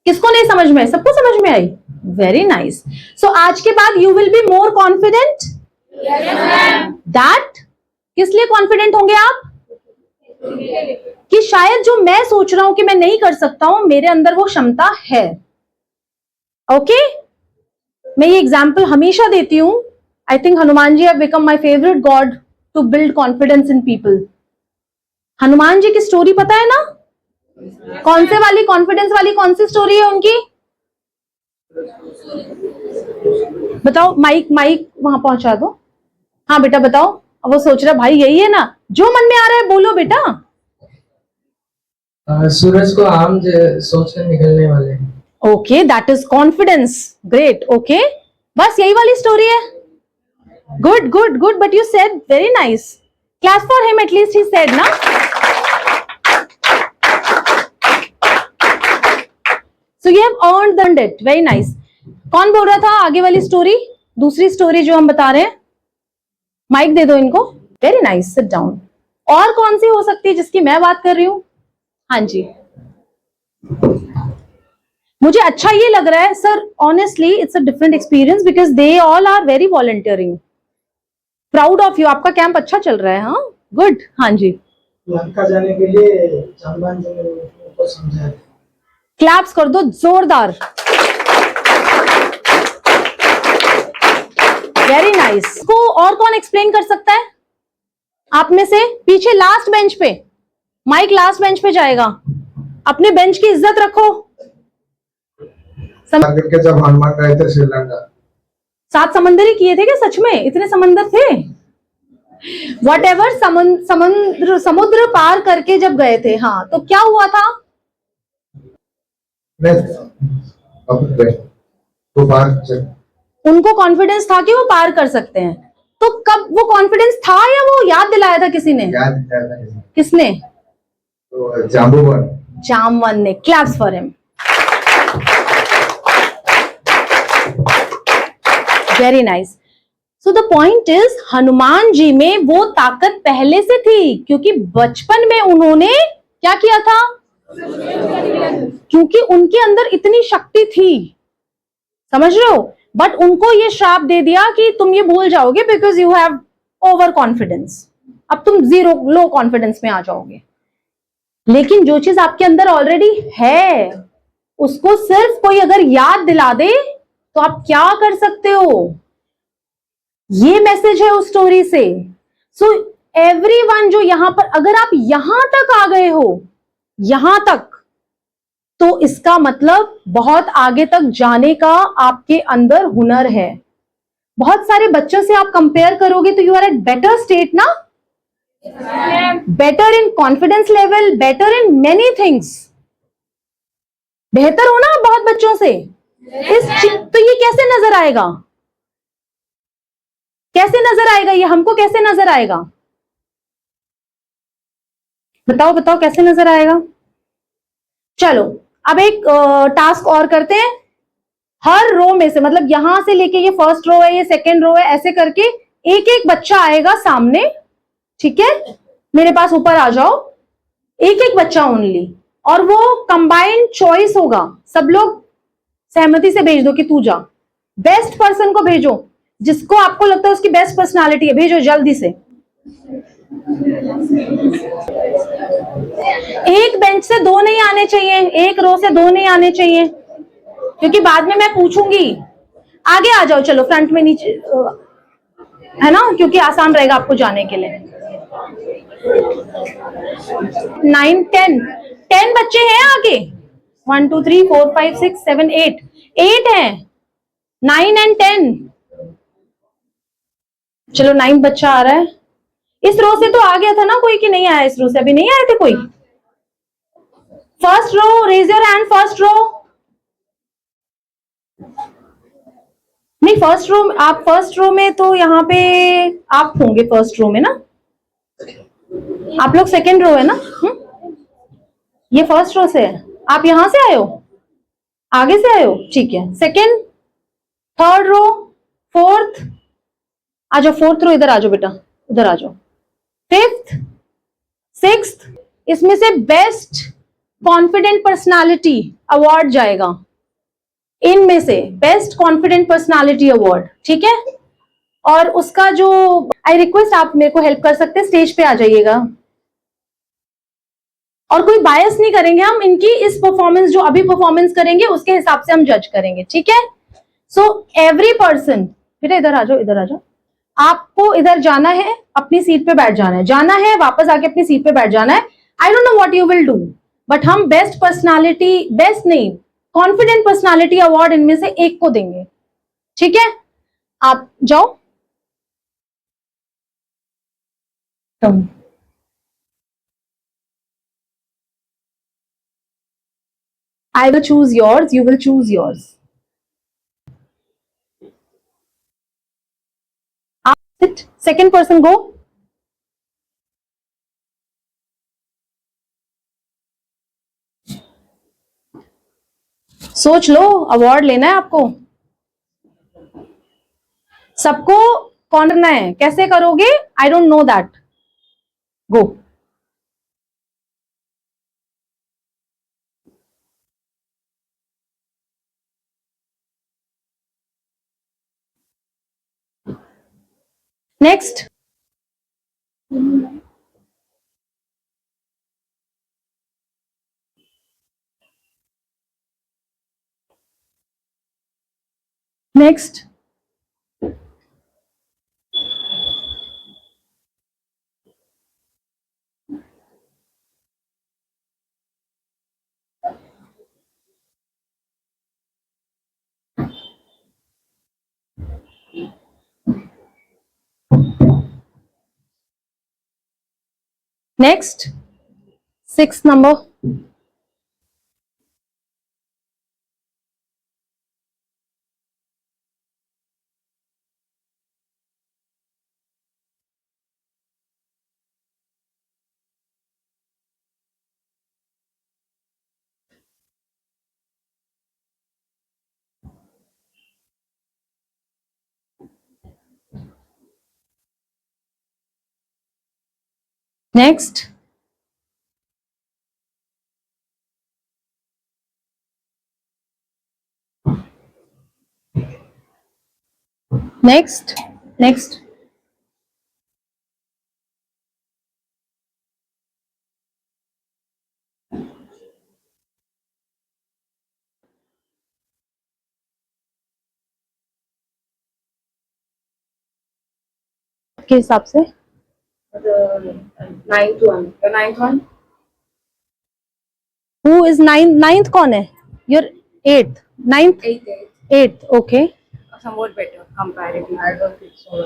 किसको नहीं समझ में आई? सबको समझ में आई. Very nice. सो आज के बाद you will be more confident. That किस लिए कॉन्फिडेंट होंगे आप? कि शायद जो मैं सोच रहा हूं कि मैं नहीं कर सकता हूं, मेरे अंदर वो क्षमता है. ओके, मैं ये एग्जाम्पल हमेशा देती हूं. I think Hanuman ji have become my favourite god to build confidence in people. Hanuman ji की स्टोरी पता है ना? कौन से वाली कॉन्फिडेंस वाली कौन सी स्टोरी है उनकी? बताओ, माइक माइक वहां पहुंचा दो। हाँ बेटा बताओ। अब वो सोच रहा भाई यही है ना, जो मन में आ रहा है बोलो बेटा। सूरज को आम सोच कर निकलने वाले। Okay, that is confidence. Great. Okay, बस यही वाली स्टोरी है। Good good good, but you said very nice. Class for him, at least he said ना। So you have earned it, very nice. कौन बोल रहा था आगे वाली स्टोरी, दूसरी स्टोरी जो हम बता रहे हैं? माइक दे दो इनको। Very nice, sit down. और कौन सी हो सकती है जिसकी मैं बात कर रही हूं? हाँ जी, मुझे अच्छा ये लग रहा है sir, honestly it's a different experience because they all are very volunteering. Proud of you, आपका कैंप अच्छा चल रहा है। हाँ गुड। हाँ जी, लंका जाने के लिए जामवान जी ने उनको समझाया। क्लैप्स कर दो जोरदार। Very nice. को और कौन एक्सप्लेन कर सकता है आप में से? पीछे लास्ट बेंच पे, माइक लास्ट बेंच पे जाएगा। अपने बेंच की इज्जत रखो। करके जब हनुमान गए थे श्रीलंका, 7 समंदर ही किए थे क्या? सच में इतने समंदर थे? वट एवर, समुद्र पार करके जब गए थे, हाँ, तो क्या हुआ था? तो उनको कॉन्फिडेंस था कि वो पार कर सकते हैं। तो कब वो कॉन्फिडेंस था या वो याद दिलाया था किसी ने? याद दिलाया था। किसने? तो जाम्बुवन। जामवन ने। Claps for him. Very nice. So the point is, Hanuman ji में वो ताकत पहले से थी क्योंकि बचपन में उन्होंने क्या किया था? क्योंकि उनके अंदर इतनी शक्ति थी, समझ रहे हो? बट उनको ये श्राप दे दिया कि तुम ये भूल जाओगे because you have over confidence. अब तुम जीरो, लो कॉन्फिडेंस में आ जाओगे। लेकिन जो चीज आपके अंदर ऑलरेडी है, उसको सिर्फ कोई अगर याद दिला दे तो आप क्या कर सकते हो? ये मैसेज है उस स्टोरी से। सो एवरीवन जो यहां पर, अगर आप यहां तक आ गए हो, यहां तक, तो इसका मतलब बहुत आगे तक जाने का आपके अंदर हुनर है। बहुत सारे बच्चों से आप कंपेयर करोगे तो you are at better state ना, better in confidence level, better in many things. बेहतर हो ना बहुत बच्चों से। तो ये कैसे नजर आएगा? कैसे नजर आएगा ये हमको? कैसे नजर आएगा? बताओ बताओ, कैसे नजर आएगा? चलो अब एक टास्क और करते हैं। हर रो में से, मतलब यहां से लेके ये फर्स्ट रो है, ये सेकंड रो है, ऐसे करके एक एक बच्चा आएगा सामने, ठीक है? मेरे पास ऊपर आ जाओ। एक एक बच्चा ओनली, और वो कंबाइंड चॉइस होगा। सब लोग सहमति से भेज दो कि तू जा। बेस्ट पर्सन को भेजो, जिसको आपको लगता है उसकी बेस्ट पर्सनालिटी है, भेजो जल्दी से। एक बेंच से 2 नहीं आने चाहिए, एक रो से 2 नहीं आने चाहिए, क्योंकि बाद में मैं पूछूंगी। आगे आ जाओ, चलो फ्रंट में, नीचे है ना, क्योंकि आसान रहेगा आपको जाने के लिए। 9, 10 बच्चे हैं आगे। 1 2 3 4 5 6 7 8 हैं। 9 and 10। चलो 9 बच्चा आ रहा है। इस रो से तो आ गया था ना कोई, कि नहीं आया? इस रो से अभी नहीं आए थे कोई? First row, raise your hand. First row नहीं, फर्स्ट रो, आप फर्स्ट रो में तो यहाँ पे आप होंगे फर्स्ट रो में ना, आप लोग सेकंड रो है ना? ये फर्स्ट रो से है। आप यहां से आए हो, आगे से आए हो, ठीक है। सेकंड, थर्ड रो, फोर्थ, आ जाओ। फोर्थ रो इधर आ जाओ बेटा, इधर आ जाओ। फिफ्थ, सिक्स्थ, इसमें से बेस्ट कॉन्फिडेंट पर्सनालिटी अवार्ड जाएगा। इनमें से बेस्ट कॉन्फिडेंट पर्सनालिटी अवार्ड, ठीक है? और उसका जो, आई रिक्वेस्ट, आप मेरे को हेल्प कर सकते हैं, स्टेज पे आ जाइएगा। और कोई बायस नहीं करेंगे हम, इनकी इस परफॉर्मेंस, जो अभी परफॉर्मेंस करेंगे उसके हिसाब से हम जज करेंगे, ठीक है? सो एवरी पर्सन, बेटा इधर आ जाओ, इधर आ जाओ। आपको इधर जाना है, अपनी सीट पे बैठ जाना है, जाना है, वापस आके अपनी सीट पे बैठ जाना है। आई don't know what you will do, but हम बेस्ट पर्सनालिटी, बेस्ट नहीं, कॉन्फिडेंट पर्सनालिटी अवार्ड इनमें से एक को देंगे, ठीक है? आप जाओ. I will choose yours, you will choose yours. Sit. Second person go. सोच लो, अवार्ड लेना है आपको. सबको कौन करना है, कैसे करोगे? आई don't know that. Go. Next. Next. Next. 6th number. Next. Next. Next. के हिसाब से The ninth one. The ninth one. who is ninth कौन है? Your 8th, 9th, Eighth. 8th. Okay. Somewhat better comparatively. I don't think so.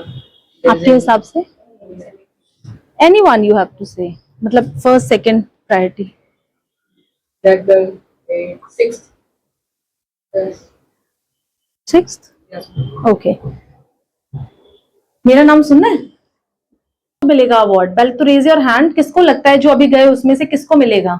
आपके हिसाब से anyone you have to say, मतलब first second priority. That girl. Sixth. Yes. 6th. Yes. Okay. मेरा नाम सुनना है? मिलेगा अवार्ड. पहले तो रेज योर हैंड. किसको लगता है जो अभी गए उसमें से किसको मिलेगा?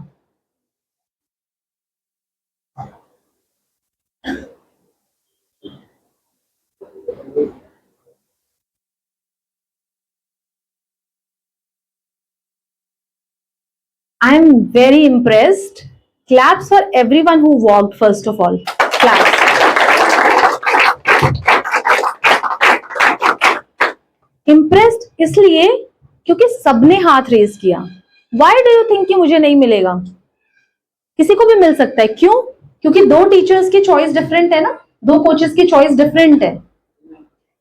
I am very impressed. Claps for everyone who walked first of all. Claps. Impressed इसलिए क्योंकि सबने हाथ रेज किया. Why do you think कि मुझे नहीं मिलेगा? किसी को भी मिल सकता है. क्यों? क्योंकि दो टीचर्स की चॉइस डिफरेंट है ना, दो कोचेस की चॉइस डिफरेंट है.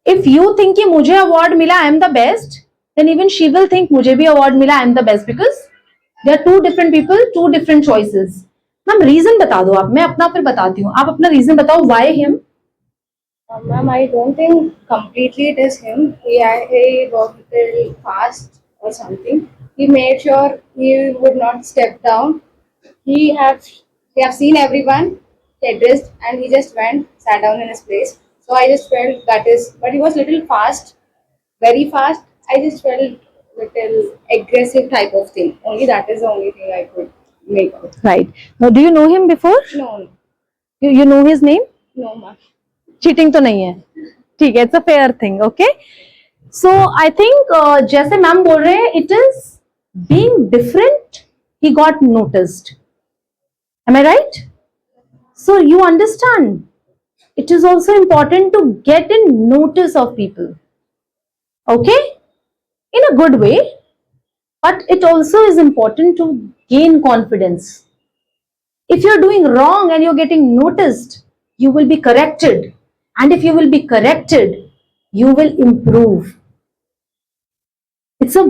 इफ यू थिंक कि मुझे अवार्ड मिला, I am the best, then even she will think मुझे भी अवार्ड मिला, I am the best, because they are two different people, two different choices. Ma'am reason बता दो आप, मैं अपना फिर बताती हूँ. आप अपना रीजन बताओ, why him? Ma'am, I don't think completely it is him. He worked little fast or something. He made sure he would not step down. He have seen everyone, he addressed, and he just went, sat down in his place. So I just felt that is, but he was little fast, very fast. I just felt little aggressive type of thing. Only that is the only thing I could make out. Right. Now, do you know him before? No, You know his name? no, ma'am. Cheating तो नहीं है, ठीक है. It's a fair thing. Okay. So I think जैसे ma'am बोल रहे हैं, it is being different, he got noticed. Am I right? So you understand, it is also important to get in notice of people, okay, in a good way, but it also is important to gain confidence. If you're doing wrong and you're getting noticed, you will be corrected, and if you will be corrected, you will improve. It's a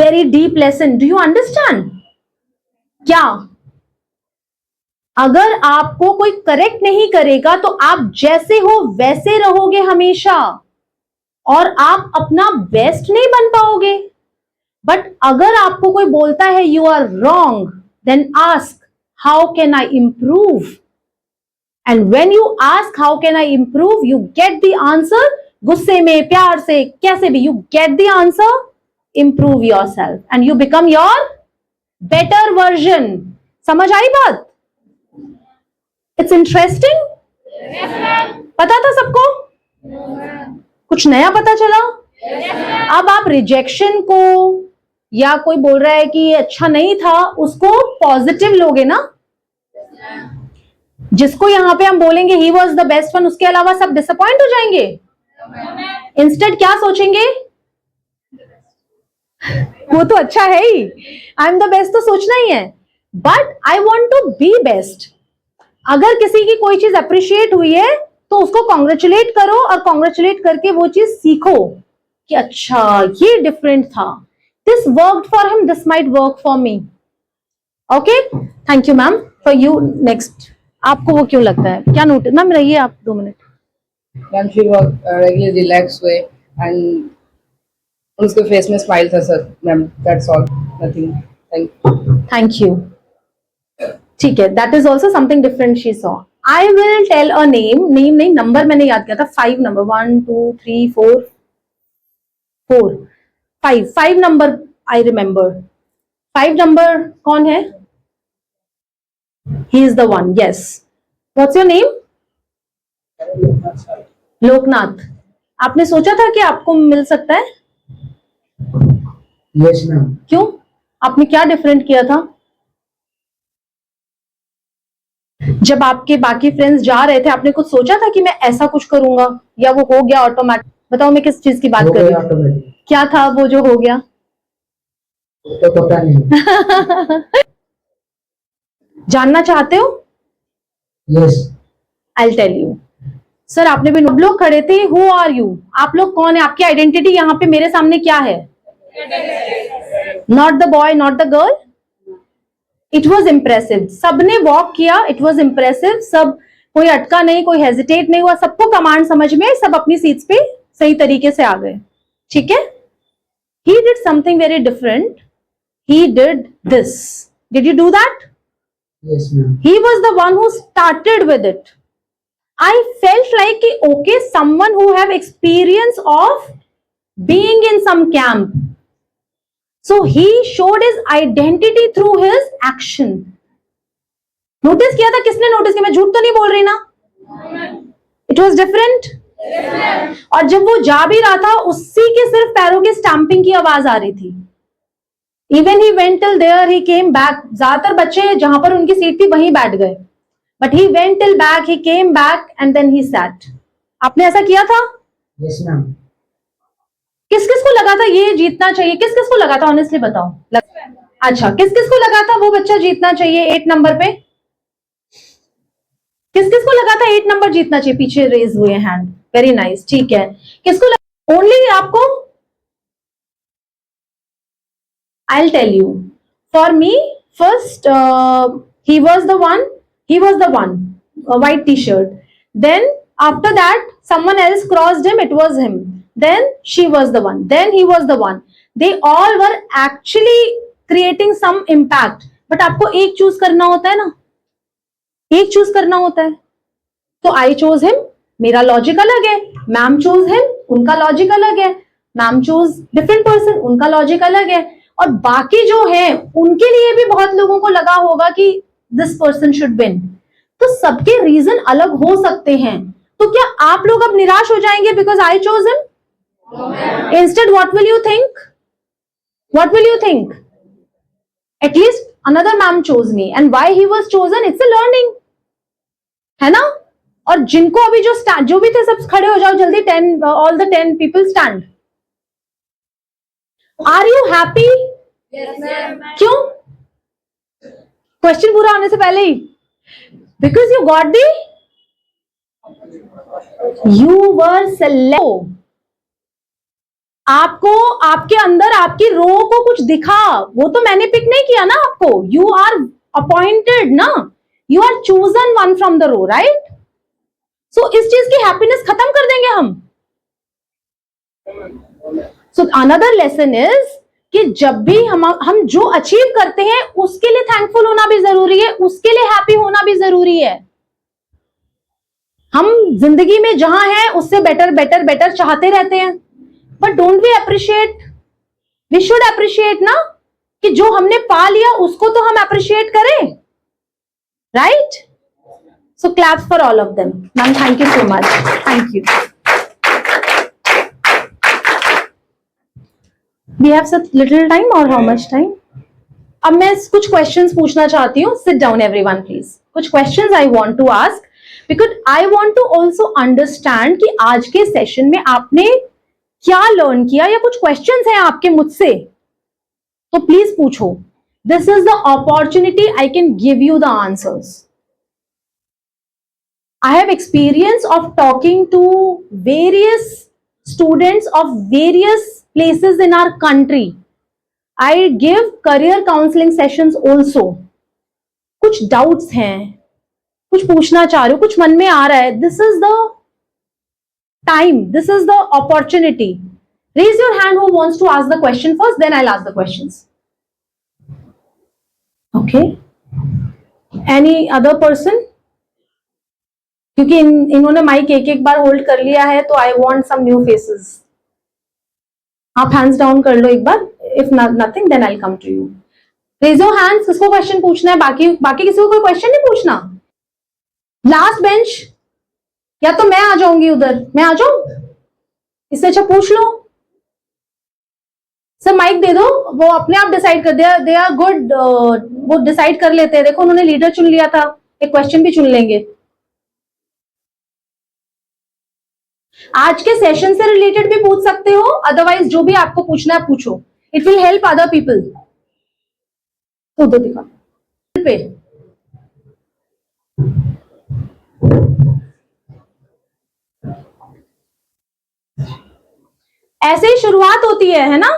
very deep lesson. Do you understand? क्या अगर आपको कोई correct नहीं करेगा तो आप जैसे हो वैसे रहोगे हमेशा और आप अपना बेस्ट नहीं बन पाओगे. बट अगर आपको कोई बोलता है you are wrong, then ask how can I improve. And when you ask how can I improve, you get the answer. गुस्से में, प्यार से, कैसे भी, you get the answer. Improve yourself and you become your better version. समझ आई बात? It's interesting. पता था सबको? कुछ नया पता चला? अब आप रिजेक्शन को या कोई बोल रहा है कि ये अच्छा नहीं था, उसको पॉजिटिव लोगे ना. जिसको यहां पे हम बोलेंगे he was the best one, उसके अलावा सब डिसअपॉइंट हो जाएंगे. इंस्टेड क्या सोचेंगे? वो तो अच्छा है ही, आई एम द बेस्ट तो सोचना ही है. But I want to be best. अगर किसी की कोई चीज अप्रिशिएट हुई है तो उसको कॉन्ग्रेचुलेट करो और कॉन्ग्रेचुलेट करके वो चीज सीखो कि अच्छा ये डिफरेंट था. This worked for him, this might work for me. Okay, thank you ma'am. For you next. आपको वो क्यों लगता है? क्या नोटिस? मैम रहिए आप 2 मिनट. Ma'am she work regular relax way and उसके फेस में स्माइल था sir. Ma'am that's all, nothing. Thank you. ठीक है, that is also something different she saw. I will tell a name. Name नहीं, number मैंने याद किया था. 5 number, 1 2 3 4 4 5 number I remember. 5 number कौन है? He is the one. Yes. What's your name? Loknath. आपने सोचा था कि आपको मिल सकता है? Yes ma'am. क्यों? आपने क्या डिफरेंट किया था? जब आपके बाकी फ्रेंड्स जा रहे थे, आपने कुछ सोचा था कि मैं ऐसा कुछ करूंगा, या वो हो गया ऑटोमेटिक? बताओ मैं किस चीज की बात कर रही हूँ. क्या था वो जो हो गया? तो पता नहीं. जानना चाहते हो? Yes. I tell you. Sir आपने भी लोग खड़े थे. Who are you? आप लोग कौन है? आपकी आइडेंटिटी यहाँ पे मेरे सामने क्या है? Not the boy, not the girl. It was impressive. सबने वॉक किया. It was impressive. सब, कोई अटका नहीं, कोई हेजिटेट नहीं हुआ. सबको कमांड समझ में, सब अपनी सीट्स पे सही तरीके से आ गए. ठीक है. He did something very different. He did this. Did you do that? Yes ma'am. He was the one who started with it. I felt like okay, someone who have experience of being in some camp. So he showed his identity through his action. Notice किया था? किसने notice किया? मैं झूठ तो नहीं बोल रही ना? It was different. और जब वो जा भी रहा था, उसी के सिर्फ पैरों की स्टैंपिंग की आवाज आ रही थी. Even he went till there, he came back. ज्यादातर बच्चे जहां पर उनकी सीट थी वहीं बैठ गए. But he went till back, he came back and then he sat. आपने ऐसा किया था? Yes ma'am. किस किस को लगा था ये जीतना चाहिए? किस किस को लगा था? ऑनेस्टली बताओ. अच्छा, किस किस को लगा था वो बच्चा जीतना चाहिए 8 नंबर पे? किस किस को लगा था 8 नंबर जीतना चाहिए? पीछे रेज हुए हैंड. Very nice. ठीक है. किसको लगा? ओनली आपको? I will tell you. For me first he was the one, a white t-shirt. Then after that someone else crossed him. It was him. Then she was the one. Then he was the one. They all were actually creating some impact. But आपको एक choose करना होता है ना, एक choose करना होता है. तो I chose him. मेरा लॉजिक अलग है. मैम चूज हिम, उनका लॉजिक अलग है. मैम चूज डिफरेंट पर्सन, उनका लॉजिक अलग है. और बाकी जो है उनके लिए भी बहुत लोगों को लगा होगा कि दिस पर्सन शुड विन. तो सबके रीजन अलग हो सकते हैं. तो क्या आप लोग अब निराश हो जाएंगे because I chose him? Instead what will you think? What will you think? At least another ma'am chose me and why he was chosen, it's a learning, है ना? और जिनको अभी जो भी थे सब खड़े हो जाओ जल्दी. 10 all the 10 people stand. Are you happy? क्यों? क्वेश्चन पूरा होने से पहले ही. Because you got the, you were select. आपको आपके अंदर आपकी रो को कुछ दिखा. वो तो मैंने पिक नहीं किया ना आपको. यू आर अपॉइंटेड ना. You are chosen one from the row, right? So इस चीज की हैप्पीनेस खत्म कर देंगे हम. सो अनदर लेसन इज कि जब भी हम जो अचीव करते हैं उसके लिए थैंकफुल होना भी जरूरी है, उसके लिए हैप्पी होना भी जरूरी है. हम जिंदगी में जहां हैं उससे बेटर बेटर बेटर चाहते रहते हैं, but don't we appreciate? We should appreciate ना, कि जो हमने पा लिया उसको तो हम अप्रिशिएट करें, right? So clap for all of them. Ma'am thank you so much. Thank you. We have such little time or how much time? अब मैं कुछ questions पूछना चाहती हूँ. Sit down everyone please. कुछ questions I want to ask because I want to also understand कि आज के सेशन में आपने क्या लर्न किया, या कुछ questions हैं आपके मुझसे तो प्लीज पूछो. This is the opportunity I can give you the answers. I have experience of talking to various students of various places in our country. I give career counseling sessions also. कुछ doubts हैं, कुछ पूछना चाह रहे हो, कुछ मन में आ रहा है. This is the time, this is the opportunity. Raise your hand who wants to ask the question first, then I'll ask the questions. Okay. Any other person? क्योंकि इन्होंने माइक एक एक बार होल्ड कर लिया है, तो I want some new faces. आप hands down कर लो एक बार. If nothing then I come to you. Raise your hands. किसको क्वेश्चन पूछना है? बाकी किसी को कोई क्वेश्चन नहीं पूछना. लास्ट बेंच, या तो मैं आ जाऊंगी उधर, मैं आ जाऊं, इससे अच्छा पूछ लो. सर माइक दे दो, वो अपने आप डिसाइड कर दिया. दे आर गुड, वो डिसाइड कर लेते हैं. देखो उन्होंने लीडर चुन लिया था, एक क्वेश्चन भी चुन लेंगे. आज के सेशन से रिलेटेड भी पूछ सकते हो, अदरवाइज जो भी आपको पूछना है पूछो. It will help other people. तो दो दिखा पे. ऐसे ही शुरुआत होती है ना?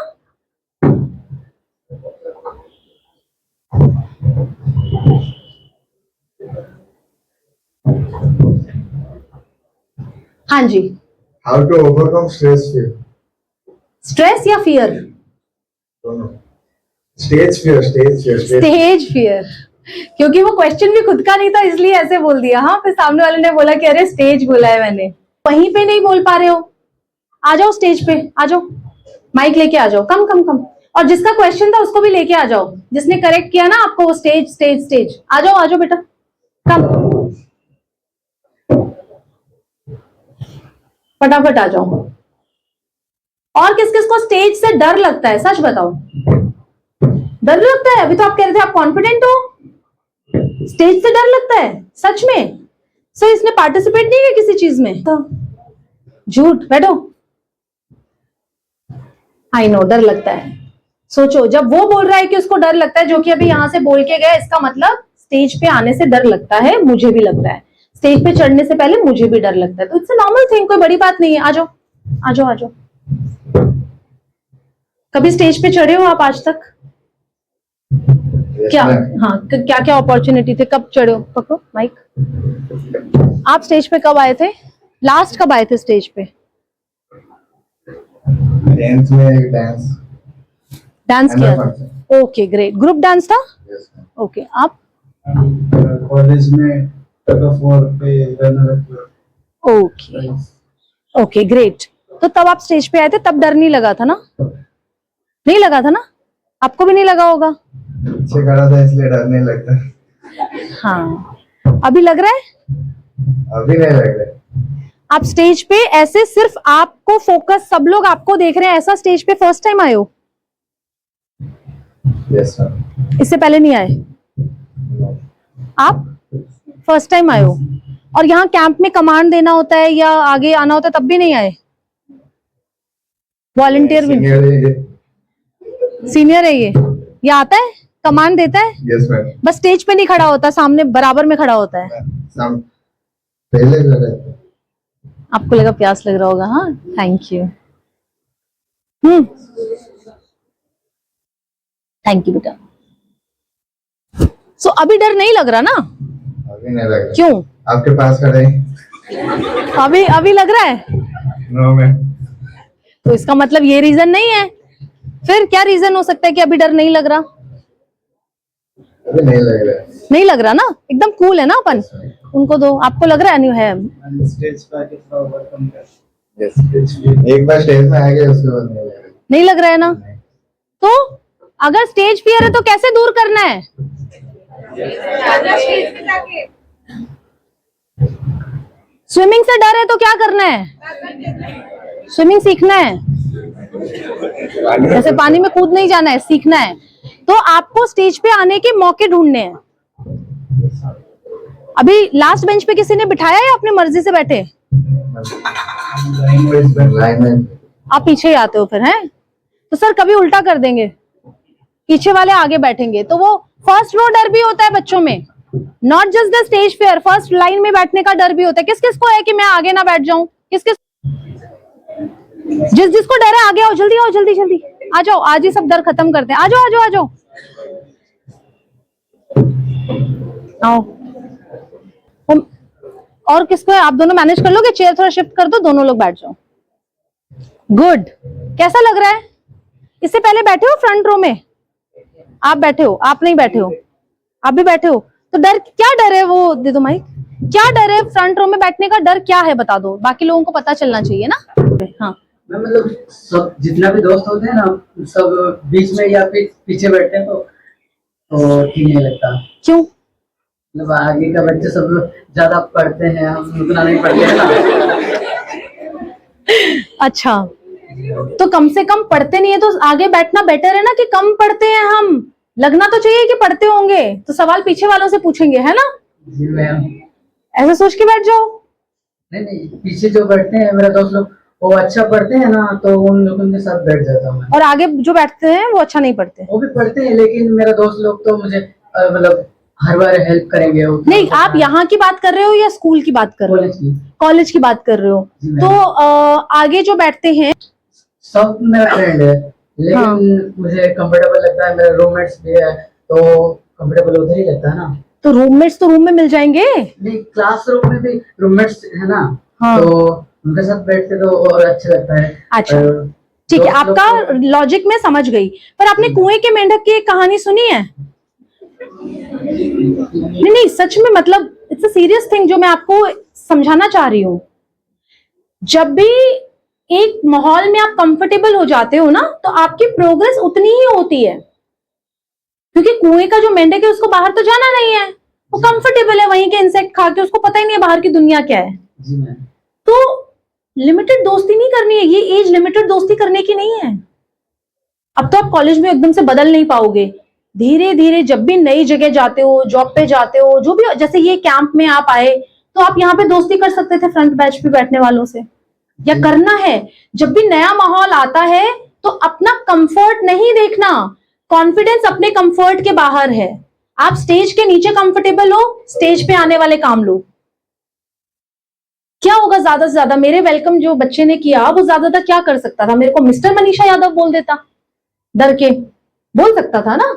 हाँ जी. How to overcome stress fear? Stress या फियर? दोनों. Stage fear. Stage fear. क्योंकि वो क्वेश्चन भी खुद का नहीं था इसलिए ऐसे बोल दिया. हाँ, फिर सामने वाले ने बोला कि अरे स्टेज बोला है मैंने. वहीं पे नहीं बोल पा रहे हो, आ जाओ स्टेज पे, आ जाओ, माइक लेके आ जाओ. कम. और जिसका क्वेश्चन था उसको भी लेके आ जाओ, जिसने करेक्ट किया ना आपको. स्टेज आ जाओ बेटा, कम, फटाफट आ जाओ. और किस किस को स्टेज से डर लगता है? सच बताओ, डर लगता है? अभी तो आप कह रहे थे आप कॉन्फिडेंट हो. स्टेज से डर लगता है सच में? सर इसने पार्टिसिपेट नहीं किया किसी चीज में? झूठ. बैठो. आई नो डर लगता है. सोचो, जब वो बोल रहा है कि उसको डर लगता है, जो कि अभी यहां से बोल के गया, इसका मतलब स्टेज पे आने से डर लगता है. मुझे भी लगता है. स्टेज पे चढ़ने से पहले मुझे भी डर लगता है. तो इट्स अ नॉर्मल थिंग, कोई बड़ी बात नहीं है. आ जाओ. कभी स्टेज पे चढ़े हो आप आज तक? क्या? हाँ, क्या अपॉर्चुनिटी थे? कब चढ़े हो? पकड़ो माइक. आप स्टेज पे कब आए थे? लास्ट कब आए थे स्टेज पे? 10th में डांस किया था. Okay great. ग्रुप डांस था? ओके. आप? कॉलेज में टग ऑफ वॉर पे रनर अप. Okay great. तो तब आप स्टेज पे आए थे, तब डर नहीं लगा था ना? नहीं लगा था ना? आपको भी नहीं लगा होगा? पीछे खड़ा था इसलिए डर नहीं लगता. हाँ. अभी लग रहा है? अभी नहीं लग रहा है. आप स्टेज पे ऐसे सिर्फ आपको फोकस, सब लोग आपको देख रहे हैं, ऐसा स्टेज पे फर्स्ट टाइम आए हो? Yes sir. इससे पहले नहीं आए? आप फर्स्ट टाइम आए हो? और यहाँ कैंप में कमांड देना होता है या आगे आना होता है, तब भी नहीं आए? वॉलंटियर भी? सीनियर है ये आता है, कमांड देता है? Yes ma'am. बस स्टेज पे नहीं खड़ा होता, सामने बराबर में खड़ा होता है. पहले लगा. आपको लगा प्यास लग रहा होगा. हाँ, थैंक यू. थैंक यू बेटा. सो अभी डर नहीं लग रहा ना? अभी नहीं लग रहा। क्यों? आपके पास खड़े हैं। अभी अभी लग रहा है? No ma'am. तो इसका मतलब ये रीजन नहीं है। फिर क्या रीजन हो सकता है कि अभी डर नहीं लग रहा? अभी नहीं लग रहा है। नहीं लग रहा ना, एकदम कूल है ना अपन। उनको दो, आपको लग रहा है? नहीं है। स्टेज पर आके थोड़ा ओवरकम कर। एक बार स्टेज में आ गए उसके बाद नहीं लग रहा। नहीं लग रहा है ना? तो अगर स्टेज फियर है तो कैसे दूर करना है? स्विमिंग से डर है तो क्या करना है? स्विमिंग सीखना है। ऐसे पानी में कूद नहीं जाना है, सीखना है। तो आपको स्टेज पे आने के मौके ढूंढने हैं। अभी लास्ट बेंच पे किसी ने बिठाया या अपनी मर्जी से बैठे? लाइन में आप पीछे ही आते हो फिर, हैं? तो सर कभी उल्टा कर देंगे, पीछे वाले आगे बैठेंगे। तो वो फर्स्ट रो डर भी होता है बच्चों में, not just the stage fair, first line में बैठने का डर भी होता है। किस किस को है कि मैं आगे ना बैठ जाऊं? किस किस, जिस जिसको डर है आगे आओ, जल्दी आओ, जल्दी जल्दी आ जाओ। आज ही सब डर खत्म करते हैं। आ जाओ आ जाओ आ जाओ आओ। और किसको है? आप दोनों मैनेज कर लोगे? चेयर थोड़ा शिफ्ट कर दो, दोनों लोग बैठ जाओ। गुड। कैसा लग रहा है? इससे पहले बैठे हो फ्रंट रो में? आप बैठे हो? आप नहीं बैठे हो? आप भी बैठे हो? तो डर, क्या डर है? वो दे दो माइक। क्या डर है फ्रंट रो में बैठने का? डर क्या है बता दो, बाकी लोगों को पता चलना चाहिए ना। हाँ, मतलब सब जितना भी दोस्त होते हैं ना, सब बीच में या फिर पीछे बैठते हैं तो ठीक नहीं लगता। क्यों? मतलब आगे का बच्चे सब ज्यादा पढ़ते हैं, हम उतना नहीं पढ़ते हैं ना। अच्छा, तो कम से कम पढ़ते नहीं है तो आगे बैठना बेटर है ना, कि कम पढ़ते हैं हम? लगना तो चाहिए कि पढ़ते होंगे, तो सवाल पीछे वालों से पूछेंगे, है ना? जी मैम। ऐसा सोच के बैठ जाओ। नहीं, पीछे जो बैठते हैं मेरे दोस्त लोग, वो अच्छा पढ़ते हैं ना, तो उन लोगों के साथ बैठ जाता हूँ मैं। और आगे जो बैठते हैं वो अच्छा नहीं पढ़ते? वो भी पढ़ते हैं, लेकिन मेरा दोस्त लोग तो मुझे मतलब हर बार हेल्प करेंगे। नहीं, आप यहाँ की बात कर रहे हो या स्कूल की बात कर रहे हो? कॉलेज की बात कर रहे हो। तो आगे जो बैठते हैं सब मेरा फ्रेंड है, लेकिन हाँ। मुझे कंफर्टेबल लगता है। मेरे रूममेट्स भी है तो कंफर्टेबल उधर ही लगता है ना। तो रूममेट्स तो रूम में मिल जाएंगे। नहीं, क्लासरूम में भी रूममेट्स है ना। हाँ। तो उनके साथ बैठते तो और अच्छा लगता है। अच्छा, ठीक है, आपका लॉजिक में समझ गई। पर आपने कुएं के मेंढक की एक कहानी सुनी है? नहीं, सच में, मतलब इट्स अ सीरियस थिंग जो मैं आपको समझाना चाह रही हूँ। जब भी एक माहौल में आप कंफर्टेबल हो जाते हो ना, तो आपकी प्रोग्रेस उतनी ही होती है। क्योंकि कुएं का जो मेंढक है उसको बाहर तो जाना नहीं है, वो कंफर्टेबल है वहीं के इंसेक्ट खा के, उसको पता ही नहीं है बाहर की दुनिया क्या है। जी मैम। तो लिमिटेड दोस्ती नहीं करनी है, ये एज लिमिटेड दोस्ती करने की नहीं है। अब तो आप कॉलेज में एकदम से बदल नहीं पाओगे, धीरे धीरे जब भी नई जगह जाते हो, जॉब पे जाते हो, जो भी, जैसे ये कैंप में आप आए तो आप यहाँ पे दोस्ती कर सकते थे फ्रंट बैच पे बैठने वालों से, या करना है। जब भी नया माहौल आता है तो अपना कंफर्ट नहीं देखना, कॉन्फिडेंस अपने कंफर्ट के बाहर है। आप स्टेज के नीचे कंफर्टेबल हो, स्टेज पे आने वाले काम लो। क्या होगा ज्यादा से ज्यादा? मेरे वेलकम जो बच्चे ने किया वो ज्यादा क्या कर सकता था? मेरे को मिस्टर मनीषा यादव बोल देता, डर के बोल सकता था ना।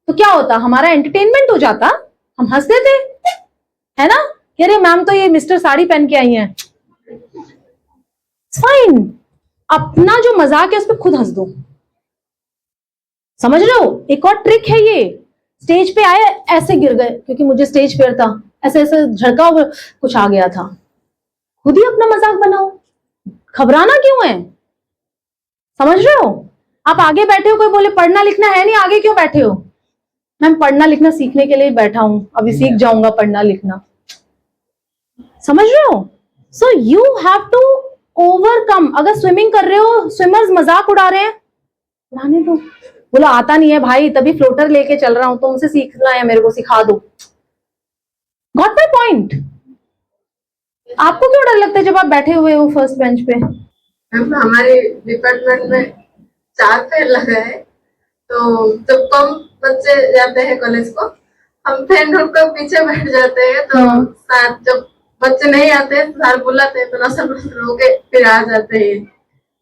तो क्या होता? हमारा एंटरटेनमेंट हो जाता, हम हंस देते, है ना, कि अरे मैम तो ये मिस्टर साड़ी पहन के आई हैं। फाइन, अपना जो मजाक है उस पर खुद हंस दो। समझ रहे हो? एक और ट्रिक है ये। स्टेज पे आए, ऐसे गिर गए क्योंकि मुझे स्टेज फेयर था, ऐसे ऐसे झड़का और कुछ आ गया था, खुद ही अपना मजाक बनाओ, घबराना क्यों है? समझ रहे हो? आप आगे बैठे हो, कोई बोले पढ़ना लिखना है नहीं, आगे क्यों बैठे हो? मैम पढ़ना लिखना सीखने के लिए बैठा हूं, अभी सीख जाऊंगा पढ़ना लिखना। समझ रहे हो? So you have to overcome. अगर स्विमिंग कर रहे हो, स्विमर्स मजाक उड़ा रहे हैं, उड़ाने दो। बोला आता नहीं है भाई, तभी फ्लोटर लेके चल रहा हूं, तुमसे सीखना है, मेरे को सिखा दो। Got my point? आपको क्यों डर लगता है जब आप बैठे हुए हो फर्स्ट बेंच पे? हमारे डिपार्टमेंट में 4 फेयर लगा है, तो जब कम बच्चे जाते हैं कॉलेज को, हम फ्रेंड ग्रुप के पीछे बैठ जाते हैं। तो साथ जब बच्चे नहीं आते, सर बुलाते हैं तो नसर होके फिर आ जाते हैं।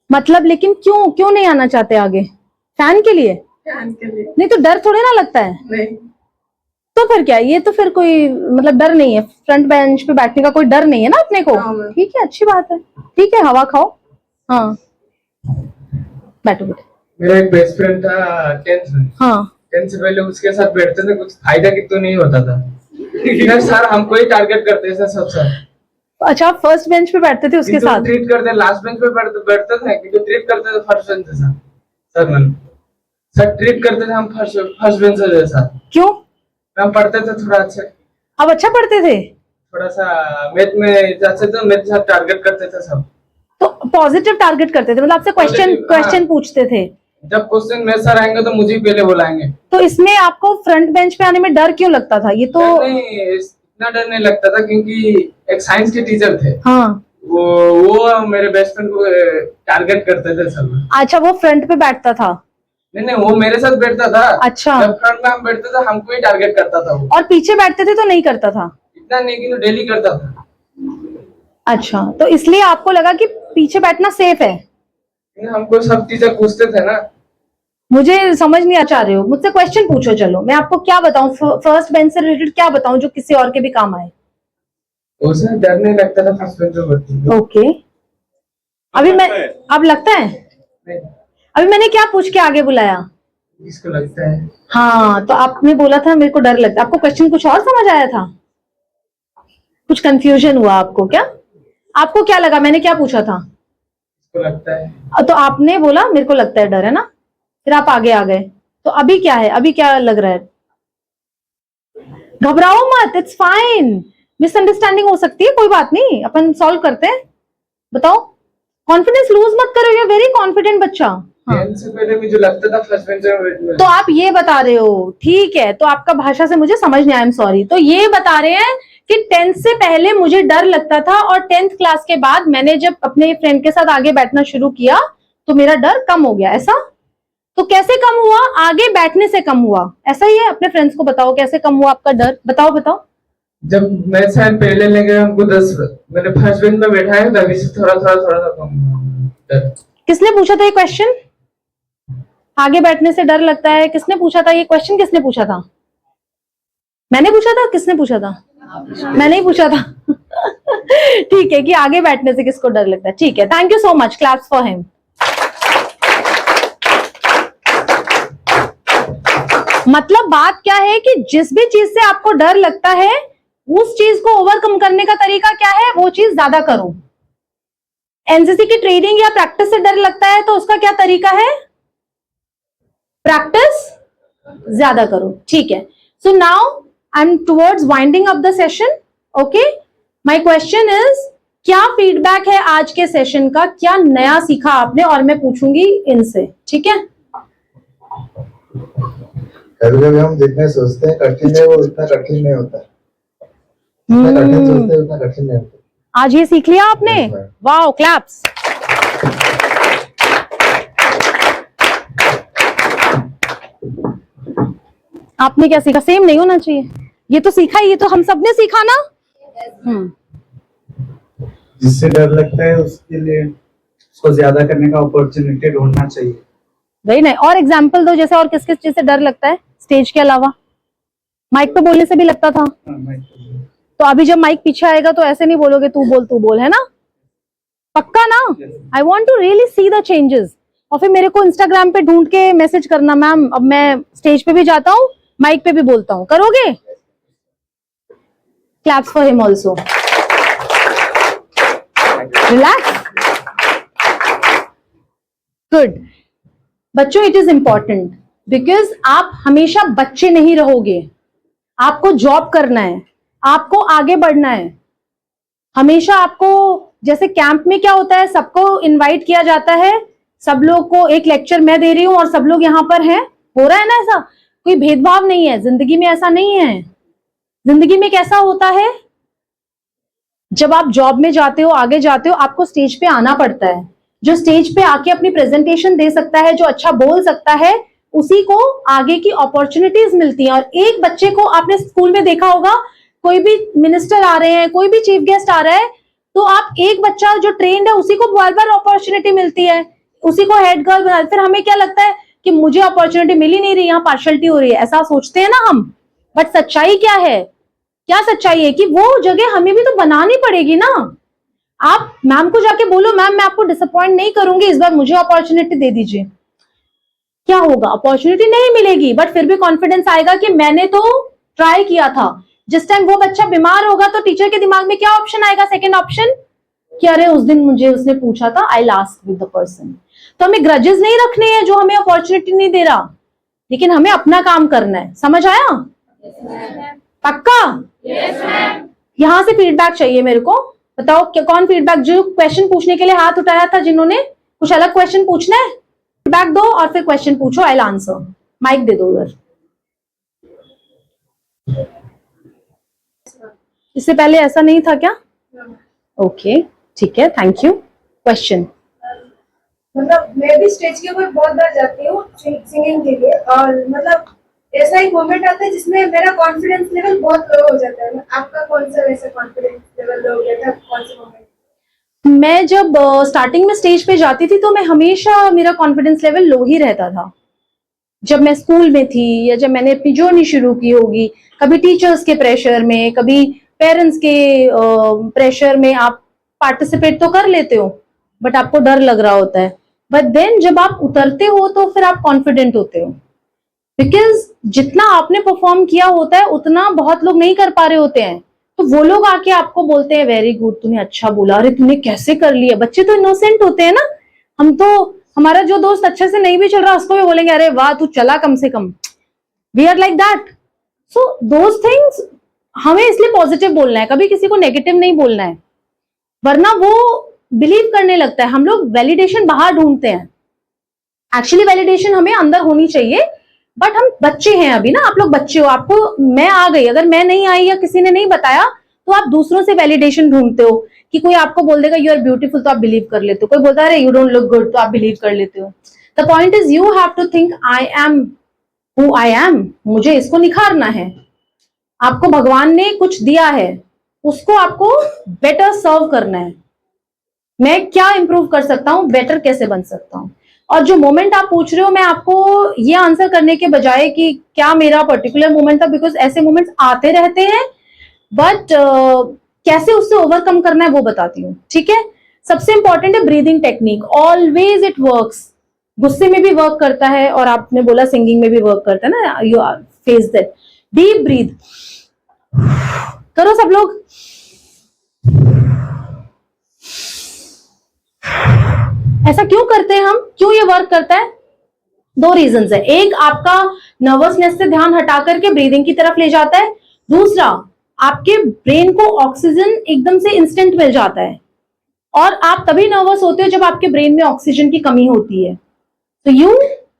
मतलब लेकिन क्यों नहीं आना चाहते आगे? फैन के लिए? फैन के लिए। नहीं तो डर थोड़े ना लगता है। नहीं। तो फिर क्या, ये तो फिर कोई मतलब डर नहीं है, फ्रंट बेंच पे बैठने का कोई डर नहीं है ना अपने को। ठीक है, अच्छी बात है, ठीक है, हवा खाओ। हाँ बैठो बेटे। मेरा एक बेस्ट फ्रेंड था 10th में। हाँ 10th से पहले उसके साथ बैठते थे, कुछ फायदा कितना नहीं होता था। सर हमको ही टारगेट करते थे सब सर। अच्छा, फर्स्ट बेंच पे बैठते थे उसके साथ? ट्रीट करते, लास्ट बेंच पे बैठते थे, क्योंकि ट्रीट करते थे फर्स्ट बेंच से सर। मन सर ट्रीट करते थे हम फर्स्ट बेंच से साथ। क्यों? हम पढ़ते थे थोड़ा अच्छा। अब अच्छा पढ़ते थे? थोड़ा सा मैथ में जाते थे, मैथ साथ टारगेट करते थे सब। तो पॉजिटिव टारगेट करते थे, मतलब आपसे क्वेश्चन पूछते थे? जब क्वेश्चन मेरे सर आएंगे तो मुझे ही पहले बुलाएंगे। तो इसमें आपको फ्रंट बेंच पे आने में डर क्यों लगता था? ये तो इतना डर नहीं लगता था, क्योंकि एक साइंस के टीचर थे। हाँ, वो मेरे बेस्ट फ्रेंड को टारगेट करते थे सब। अच्छा, वो फ्रंट पे बैठता था? नहीं, वो मेरे साथ बैठता था। अच्छा, जब फ्रंट में हम बैठते थे हमको ही टारगेट करता था वो। और पीछे बैठते थे तो नहीं करता था? इतना नहीं, कि डेली करता था। अच्छा, तो इसलिए आपको लगा कि पीछे बैठना सेफ है? हमको सब टीचर पूछते थे ना। मुझे समझ नहीं आ चाह रहे हो, मुझसे क्वेश्चन पूछो। चलो मैं आपको क्या बताऊं, फर्स्ट बेंच से रिलेटेड क्या बताऊं जो किसी और के भी काम आए? उसे डर नहीं लगता था फर्स्ट बेंच पे बैठने। ओके, अभी मैं, अब लगता है? अभी मैंने क्या पूछ के आगे बुलाया? किसको लगता है? हाँ, तो आपने बोला था मेरे को डर लगता है। आपको क्वेश्चन कुछ और समझ आया था? कुछ कंफ्यूजन हुआ आपको क्या? आपको क्या लगा, मैंने क्या पूछा था? किसको लगता है? तो आपने बोला मेरे को लगता है डर, है ना? फिर आप आगे आ गए। तो अभी क्या है, अभी क्या लग रहा है? घबराओ मत, इट्स फाइन, मिसअंडरस्टैंडिंग हो सकती है, कोई बात नहीं, अपन सॉल्व करते हैं। बताओ, कॉन्फिडेंस लूज मत करो, यू आर वेरी कॉन्फिडेंट बच्चा। हाँ। से पहले मुझे लगता था फर्स्ट बेंच में। तो आप ये बता रहे हो, ठीक है, तो आपका भाषा से मुझे समझ नहीं आया, आई एम सॉरी। तो ये बता रहे हैं कि 10th से पहले मुझे डर लगता था, और 10th क्लास के बाद मैंने जब अपने फ्रेंड के साथ आगे बैठना शुरू किया तो मेरा डर कम हो गया, ऐसा? तो कैसे कम हुआ? आगे बैठने से कम हुआ, ऐसा ही है? अपने फ्रेंड्स को बताओ कैसे कम हुआ आपका डर, बताओ बताओ। जब मैं शायद पहले लेके हमको 10, मैंने फर्स्ट बेंच में बैठा है, तभी से थोड़ा सा कम हुआ। किसने पूछा था ये क्वेश्चन? आगे बैठने से डर लगता है, किसने पूछा था ये क्वेश्चन? किसने पूछा था? मैंने पूछा था? किसने पूछा था? मैंने ही पूछा था। ठीक है, कि आगे बैठने से किसको डर लगता है। ठीक है, thank you so much, claps for him. मतलब बात क्या है कि जिस भी चीज से आपको डर लगता है उस चीज को ओवरकम करने का तरीका क्या है, वो चीज ज्यादा करो। एनसीसी की ट्रेनिंग या प्रैक्टिस से डर लगता है तो उसका क्या तरीका है? प्रैक्टिस ज्यादा करो, ठीक है। So now I am towards winding up the session. Okay, my question is, क्या फीडबैक है आज के सेशन का, क्या नया सीखा आपने? और मैं पूछूंगी इनसे, ठीक है? कभी-कभी हम जितने सोचते हैं कठिन है, वो इतना कठिन नहीं होता। जितना कठिन सोचते हैं उतना कठिन नहीं होता। आज ये सीख लिया आपने? Wow, claps. आपने क्या सीखा? सेम नहीं होना चाहिए, ये तो सीखा ही, ये तो हम सब ने सीखा ना। जिससे डर लगता है उसके लिए उसको ज्यादा करने का अपॉर्चुनिटी ढूंढना चाहिए। वही नहीं, और एग्जाम्पल दो, जैसे और किस किस चीज से डर लगता है स्टेज के अलावा? माइक पे बोलने से भी लगता था, तो अभी जब माइक पीछे आएगा तो ऐसे नहीं बोलोगे तू बोल, है ना? पक्का ना? I want to really see the changes. और फिर मेरे को इंस्टाग्राम पे ढूंढ के मैसेज करना, मैम अब मैं स्टेज पे भी जाता हूँ, माइक पे भी बोलता हूँ, करोगे? Claps for him also. Relax, good. बच्चों, इट इज इंपॉर्टेंट बिकॉज आप हमेशा बच्चे नहीं रहोगे, आपको जॉब करना है, आपको आगे बढ़ना है। हमेशा आपको, जैसे कैंप में क्या होता है, सबको इनवाइट किया जाता है, सब लोग को एक लेक्चर मैं दे रही हूं और सब लोग यहाँ पर हैं, हो रहा है ना? ऐसा कोई भेदभाव नहीं है जिंदगी में, ऐसा नहीं है। जिंदगी में कैसा होता है, जब आप जॉब में जाते हो, आगे जाते हो, आपको स्टेज पे आना पड़ता है। जो स्टेज पे आके अपनी प्रेजेंटेशन दे सकता है, जो अच्छा बोल सकता है, उसी को आगे की अपॉर्चुनिटीज मिलती हैं। और एक बच्चे को आपने स्कूल में देखा होगा, कोई भी मिनिस्टर आ रहे हैं, कोई भी चीफ गेस्ट आ रहा है, तो आप एक बच्चा जो ट्रेंड है उसी को बार बार अपॉर्चुनिटी मिलती है, उसी को हेड गर्ल बना। फिर हमें क्या लगता है कि मुझे अपॉर्चुनिटी मिल ही नहीं रही, यहाँ पार्शलिटी हो रही है, ऐसा सोचते हैं ना हम। बट सच्चाई क्या है? क्या सच्चाई है कि वो जगह हमें भी तो बनानी पड़ेगी ना। आप मैम को जाके बोलो, मैम मैं आपको डिसअपॉइंट नहीं करूंगी, इस बार मुझे अपॉर्चुनिटी दे दीजिए। क्या होगा? अपॉर्चुनिटी नहीं मिलेगी, बट फिर भी कॉन्फिडेंस आएगा कि मैंने तो ट्राई किया था। जिस टाइम वो बच्चा बीमार होगा तो टीचर के दिमाग में क्या ऑप्शन आएगा? सेकंड ऑप्शन कि अरे उस दिन मुझे उसने पूछा था, आई लास्ट विद द पर्सन। तो हमें ग्रजेस नहीं रखने हैं जो हमें अपॉर्चुनिटी नहीं दे रहा, लेकिन हमें अपना काम करना है। समझ आया? पक्का? यहां से फीडबैक चाहिए मेरे को। बताओ कौन फीडबैक, जो क्वेश्चन पूछने के लिए हाथ उठाया था, जिन्होंने कुछ अलग क्वेश्चन पूछना है, फीडबैक दो और फिर क्वेश्चन पूछो। I will answer. माइक दे दो उधर। इससे पहले ऐसा नहीं था क्या? ओके, ठीक है, थैंक यू। क्वेश्चन? मतलब मैं भी स्टेज के ऊपर बहुत बार जाती हूँ सिंगिंग के लिए, और मतलब ऐसा एक मोमेंट आता है जिसमें मेरा कॉन्फिडेंस लेवल बहुत लो हो जाता है। आपका कौन सा वैसा कॉन्फिडेंस लेवल लो हो गया था, कौन सा मोमेंट? मैं जब स्टार्टिंग में स्टेज पे जाती थी तो मैं हमेशा, मेरा कॉन्फिडेंस लेवल लो ही रहता था। जब मैं स्कूल में थी या जब मैंने अपनी जर्नी शुरू की होगी, कभी टीचर्स के प्रेशर में, कभी पेरेंट्स के प्रेशर में आप पार्टिसिपेट तो कर लेते हो, बट आपको डर लग रहा होता है। बट देन जब आप उतरते हो तो फिर आप कॉन्फिडेंट होते हो, बिकॉज जितना आपने परफॉर्म किया होता है उतना बहुत लोग नहीं कर पा रहे होते हैं। तो वो लोग आके आपको बोलते हैं वेरी गुड, तूने अच्छा बोला, अरे तूने कैसे कर लिया। बच्चे तो इनोसेंट होते हैं ना। हम तो, हमारा जो दोस्त अच्छे से नहीं भी चल रहा उसको भी बोलेंगे अरे वाह तू चला कम से कम। We are like that. So those things हमें इसलिए पॉजिटिव बोलना है, कभी किसी को नेगेटिव नहीं बोलना है, वरना वो बिलीव करने लगता है। हम लोग वैलिडेशन बाहर ढूंढते हैं, एक्चुअली वैलिडेशन हमें अंदर होनी चाहिए। बट हम बच्चे हैं अभी ना, आप लोग बच्चे हो, आपको मैं आ गई, अगर मैं नहीं आई या किसी ने नहीं बताया तो आप दूसरों से वैलिडेशन ढूंढते हो कि कोई आपको बोल देगा यू आर ब्यूटीफुल तो आप बिलीव कर लेते हो, कोई बोलता है यू डोंट लुक गुड तो आप बिलीव कर लेते हो। The point is you have to think I am who I am, मुझे इसको निखारना है। आपको भगवान ने कुछ दिया है, उसको आपको बेटर सर्व करना है। मैं क्या इंप्रूव कर सकता हूं, बेटर कैसे बन सकता हूं। और जो मोमेंट आप पूछ रहे हो, मैं आपको ये आंसर करने के बजाय कि क्या मेरा पर्टिकुलर मोमेंट था, बिकॉज ऐसे मोमेंट्स आते रहते हैं, बट कैसे उससे ओवरकम करना है वो बताती हूँ। ठीक है, सबसे इंपॉर्टेंट है breathing technique, always it works. गुस्से में भी वर्क करता है और आपने बोला सिंगिंग में भी वर्क करता है ना। You face that, deep breath करो सब लोग। ऐसा क्यों करते हैं हम, क्यों ये वर्क करता है? दो रीजंस है। एक, आपका नर्वसनेस से ध्यान हटा करके ब्रीदिंग की तरफ ले जाता है। दूसरा, आपके ब्रेन को ऑक्सीजन एकदम से इंस्टेंट मिल जाता है, और आप तभी नर्वस होते हो जब आपके ब्रेन में ऑक्सीजन की कमी होती है। तो यू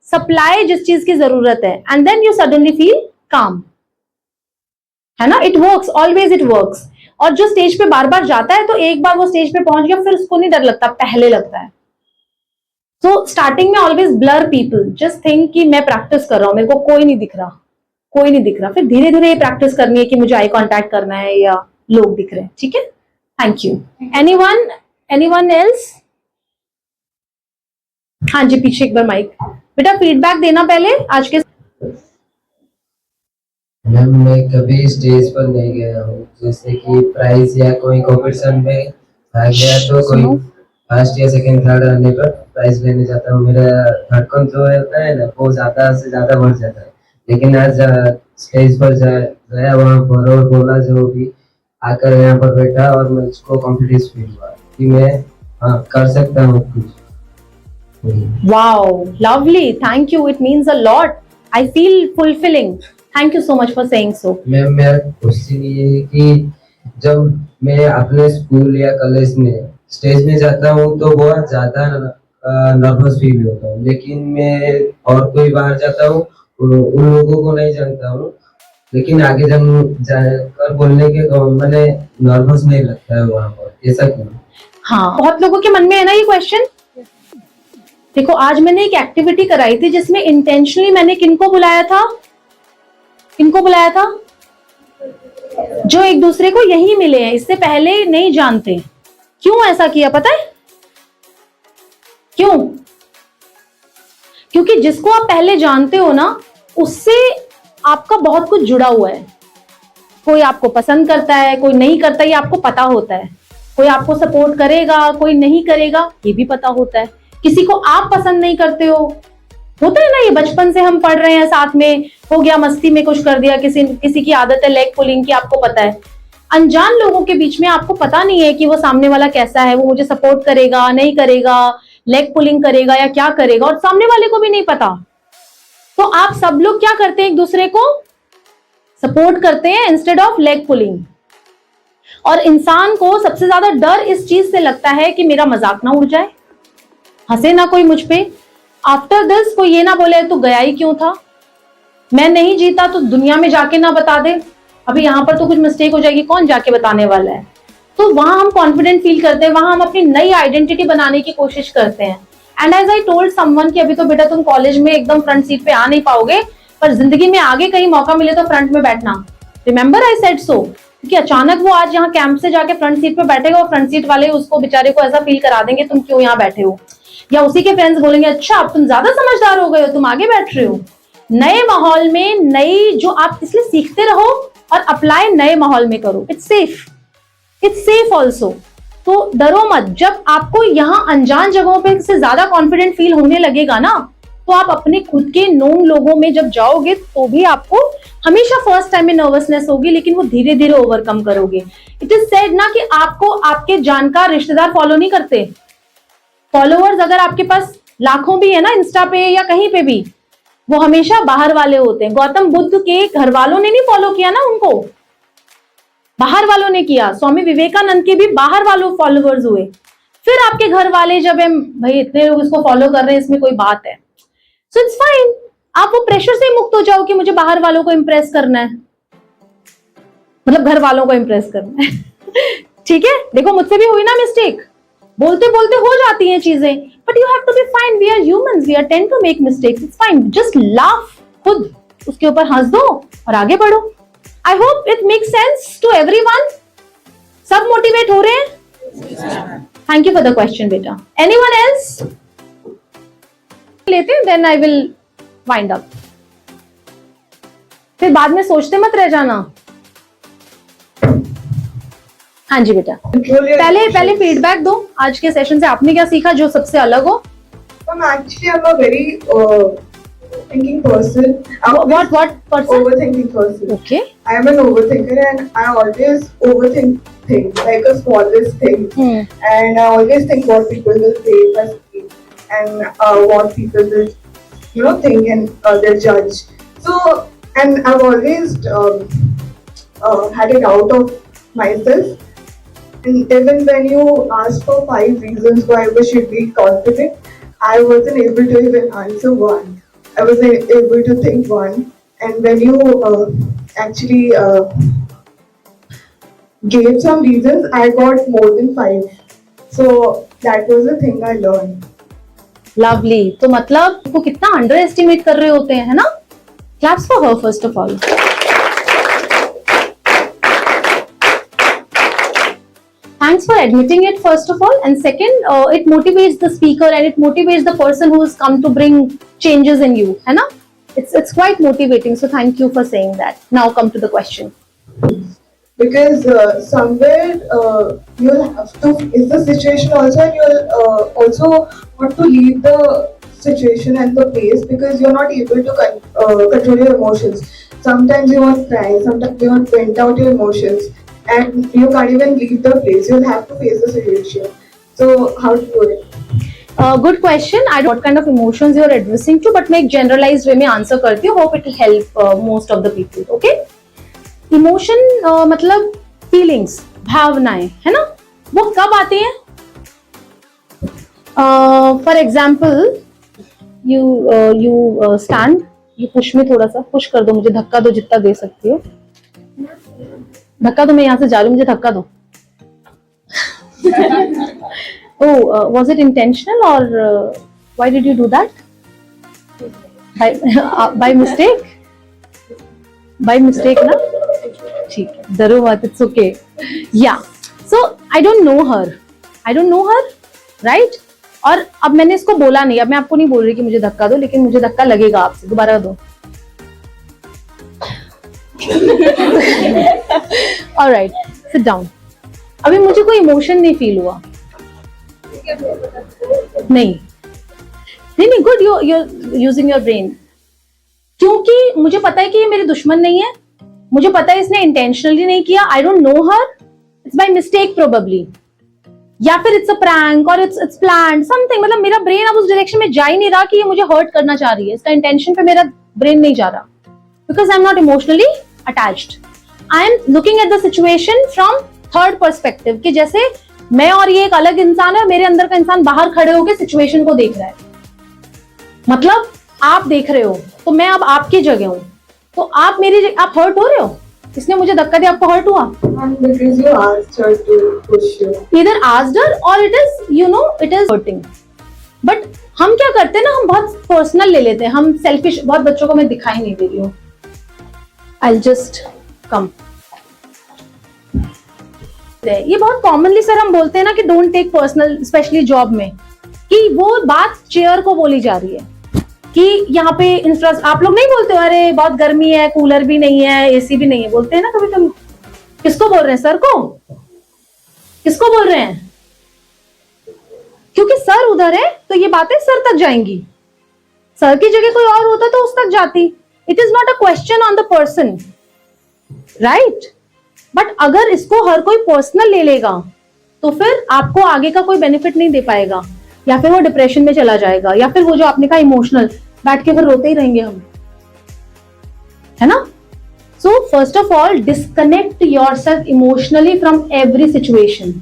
सप्लाई जिस चीज की जरूरत है and then you suddenly feel calm, है ना। It works, always it works. और जो स्टेज पे बार बार जाता है तो एक बार वो स्टेज पे पहुंच गया फिर उसको नहीं डर लगता, पहले लगता है। तो स्टार्टिंग में always blur people, just think कि मैं प्रैक्टिस कर रहा हूं, मेरे को कोई नहीं दिख रहा, कोई नहीं दिख रहा। फिर धीरे धीरे ये प्रैक्टिस करनी है कि मुझे आई कांटेक्ट करना है या लोग दिख रहे हैं। ठीक है, थैंक यू। Anyone else? हाँ जी, पीछे एक बार माइक। बेटा फीडबैक देना पहले आज के। मैम मैं कभी स्टेज पर नहीं गया हूँ, जैसे कि प्राइज या कोई कंपटीशन में भाग गया तो कोई फर्स्ट या सेकंड थर्ड आने पर प्राइज लेने जाता हूँ, मेरा धड़कन जो होता है ना वो ज्यादा से ज्यादा बढ़ जाता है। लेकिन आज स्टेज पर गया वहाँ पर और बोला, जो भी आकर यहाँ पर बैठा और मुझको कॉन्फिडेंस फील हुआ कि मैं हाँ कर सकता हूँ कुछ। Wow, lovely. Thank you. It means a lot. I feel fulfilling. Thank you so much for saying so. Ma'am मेरा क्वेश्चन ये है कि जब मैं अपने स्कूल या कॉलेज में स्टेज में जाता हूँ तो बहुत ज्यादा नर्वस फील होता हूँ, लेकिन मैं और कोई बाहर जाता हूँ उन लोगों को नहीं जानता हूँ, लेकिन आगे जब जाकर बोलने के मैंने नर्वस नहीं लगता है वहाँ पर, ऐसा क्यों? हाँ, बहुत लोगों के मन में है ना ये क्वेश्चन। देखो, आज मैंने एक एक्टिविटी कराई थी जिसमें इंटेंशनली मैंने किनको बुलाया था, किनको बुलाया था? जो एक दूसरे को यही मिले हैं, इससे पहले नहीं जानते। क्यों ऐसा किया पता है? क्यों? क्योंकि जिसको आप पहले जानते हो ना, उससे आपका बहुत कुछ जुड़ा हुआ है। कोई आपको पसंद करता है, कोई नहीं करता, ये आपको पता होता है। कोई आपको सपोर्ट करेगा, कोई नहीं करेगा, ये भी पता होता है। किसी को आप पसंद नहीं करते हो, होता है ना, ये बचपन से हम पढ़ रहे हैं, साथ में हो गया, मस्ती में कुछ कर दिया, किसी की आदत है लेग पुलिंग की, आपको पता है। अनजान लोगों के बीच में आपको पता नहीं है कि वो सामने वाला कैसा है, वो मुझे सपोर्ट करेगा, नहीं करेगा, लेग पुलिंग करेगा या क्या करेगा, और सामने वाले को भी नहीं पता। तो आप सब लोग क्या करते हैं, एक दूसरे को सपोर्ट करते हैं इंस्टेड ऑफ लेग पुलिंग। और इंसान को सबसे ज्यादा डर इस चीज से लगता है कि मेरा मजाक ना उड़ जाए, हंसे ना कोई मुझ पे, आफ्टर दिस कोई ये ना बोले तू गया ही क्यों था, मैं नहीं जीता तो दुनिया में जाके ना बता दे, अभी यहाँ पर तो कुछ मिस्टेक हो जाएगी, कौन जाके बताने वाला है। तो वहां हम कॉन्फिडेंट फील करते हैं, वहां हम अपनी नई आइडेंटिटी बनाने की कोशिश करते हैं। And as I told someone कि अभी तो बेटा तुम कॉलेज में एकदम फ्रंट सीट पे आ नहीं पाओगे, पर जिंदगी में आगे कहीं मौका मिले तो फ्रंट में बैठना। रिमेंबर आई सेड सो, क्योंकि अचानक वो आज यहाँ कैंप से जाके फ्रंट सीट पे बैठेगा और फ्रंट सीट वाले उसको बेचारे को ऐसा फील करा देंगे तुम क्यों यहाँ बैठे हो, या उसी के फ्रेंड्स बोलेंगे अच्छा अब तुम ज्यादा समझदार हो गए हो, तुम आगे बैठ रहे हो। नए माहौल में नई जो आप इसलिए सीखते रहो और अप्लाई नए माहौल में करो। It's safe also. तो डरो मत, जब आपको यहाँ अनजान जगहों पे से ज्यादा कॉन्फिडेंट फील होने लगेगा ना, तो आप अपने खुद के नोन लोगों में जब जाओगे तो भी आपको हमेशा फर्स्ट टाइम में नर्वसनेस होगी, लेकिन वो धीरे धीरे ओवरकम करोगे। इट इज सेड ना कि आपको आपके जानकार रिश्तेदार फॉलो नहीं करते। फॉलोअर्स अगर आपके पास लाखों भी है ना इंस्टा पे या कहीं पे भी, वो हमेशा बाहर वाले होते हैं। गौतम बुद्ध के घर वालों ने नहीं फॉलो किया ना उनको, बाहर वालों ने किया। स्वामी विवेकानंद के भी बाहर वालों फॉलोअर्स हुए, फिर आपके घर वाले जब भाई इतने लोग इसको फॉलो कर रहे हैं, इसमें कोई बात है, सो इट्स फाइन। आप वो प्रेशर से मुक्त हो जाओ कि मुझे बाहर वालों को इंप्रेस करना है, मतलब घर वालों को इंप्रेस करना है। ठीक है, देखो मुझसे भी हुई ना मिस्टेक, बोलते बोलते हो जाती हैं चीजें, but you have to be fine, we are humans, we are tend to make mistakes, it's fine, just laugh, खुद उसके ऊपर हंस दो और आगे बढ़ो। I hope it make sense to everyone. सब मोटिवेट हो रहे हैं? Thank you for the question बेटा। Anyone else? लेते हैं, then I will wind up. फिर बाद में सोचते मत रह जाना। हाँ जी बेटा, पहले फीडबैक दो, आज के सेशन से आपने क्या सीखा जो सबसे अलग हो? Actually, I'm a very thinking person. What person? Overthinking person. Okay. I am an overthinker and I always overthink things, like a smallest thing. And I always think what people will say if I speak, and what people will, think and they'll judge. So, and I've always had a doubt of myself. And even when you ask for 5 reasons why we should be confident, I wasn't able to even answer one. I wasn't able to think one. And when you actually gave some reasons, I got more than 5. So that was the thing I learned. Lovely. तो मतलब वो कितना under estimate कर रहे होते हैं, है ना? Claps for her first of all. Thanks for admitting it first of all, and second, it motivates the speaker and it motivates the person who has come to bring changes in you, है ना? It's quite motivating. So thank you for saying that. Now come to the question. Because somewhere you'll have to face the situation also, and you'll also want to leave the situation and the place because you're not able to control your emotions. Sometimes you want to cry, sometimes you want to vent out your emotions. And you can't even leave the place. You'll have to face the situation. So how to do it? Good question. I don't know what kind of emotions you're addressing to, but मैं एक generalized way में answer करती हूँ. Hope it will help most of the people. Okay? Emotion मतलब feelings, भावनाएं, है ना? वो कब आती हैं? For example, you stand. You push में थोड़ा सा push कर दो, मुझे धक्का दो जितना दे सकती हो. धक्का दो, मैं यहाँ से जा रही हूँ, मुझे धक्का दो। Oh, was it intentional or why did you do that? By mistake? By mistake ना? ठीक है, डरो मत, it's okay. Yeah, so I don't know her, right? और अब मैंने इसको बोला नहीं, अब मैं आपको नहीं बोल रही कि मुझे धक्का दो, लेकिन मुझे धक्का लगेगा आपसे, दोबारा दो। Alright, sit down. अभी मुझे कोई इमोशन नहीं फील हुआ। नहीं नहीं, good, you using your brain. क्योंकि मुझे पता है कि ये मेरे दुश्मन नहीं है, मुझे पता है इसने इंटेंशनली नहीं किया, आई don't no her, it's by mistake probably, या फिर इट्स अ प्रैंक और इट्स प्लान्ड समथिंग। मतलब मेरा ब्रेन अब उस डायरेक्शन में जा ही नहीं रहा कि ये मुझे हर्ट करना चाह रही है, इसका इंटेंशन पे मेरा ब्रेन नहीं जा रहा, because I am not emotionally attached. I am looking at the situation from third perspective, कि जैसे मैं और ये एक अलग इंसान है, मेरे अंदर का इंसान बाहर खड़े होकर सिचुएशन को देख रहा है। मतलब आप देख रहे हो तो मैं अब आपकी जगह हूं, तो आप आप हर्ट हो रहे हो, इसने मुझे धक्का दिया, आपको हर्ट हुआ? इधर asked her or it is hurting. But हम क्या करते हैं ना, हम बहुत पर्सनल ले लेते हैं, हम सेल्फिश। बहुत बच्चों को मैं दिखाई नहीं दे रही हूँ, I'll just come. ये बहुत कॉमनली सर हम बोलते हैं ना कि don't take personal, specially job में, कि वो बात चेयर को बोली जा रही है कि यहाँ पे आप लोग नहीं बोलते हो अरे बहुत गर्मी है, कूलर भी नहीं है, एसी भी नहीं है, बोलते हैं ना कभी तुम? किसको बोल रहे हैं? सर को? किसको बोल रहे हैं? क्योंकि सर उधर है तो ये बातें सर तक जाएंगी, सर की जगह कोई और होता तो उस तक जाती। It is not a question on the person, right? But अगर इसको हर कोई पर्सनल ले लेगा तो फिर आपको आगे का कोई बेनिफिट नहीं दे पाएगा, या फिर वो डिप्रेशन में चला जाएगा, या फिर वो जो आपने कहा इमोशनल, बैठ के फिर रोते ही रहेंगे हम, है ना? So first of all disconnect yourself emotionally from every situation.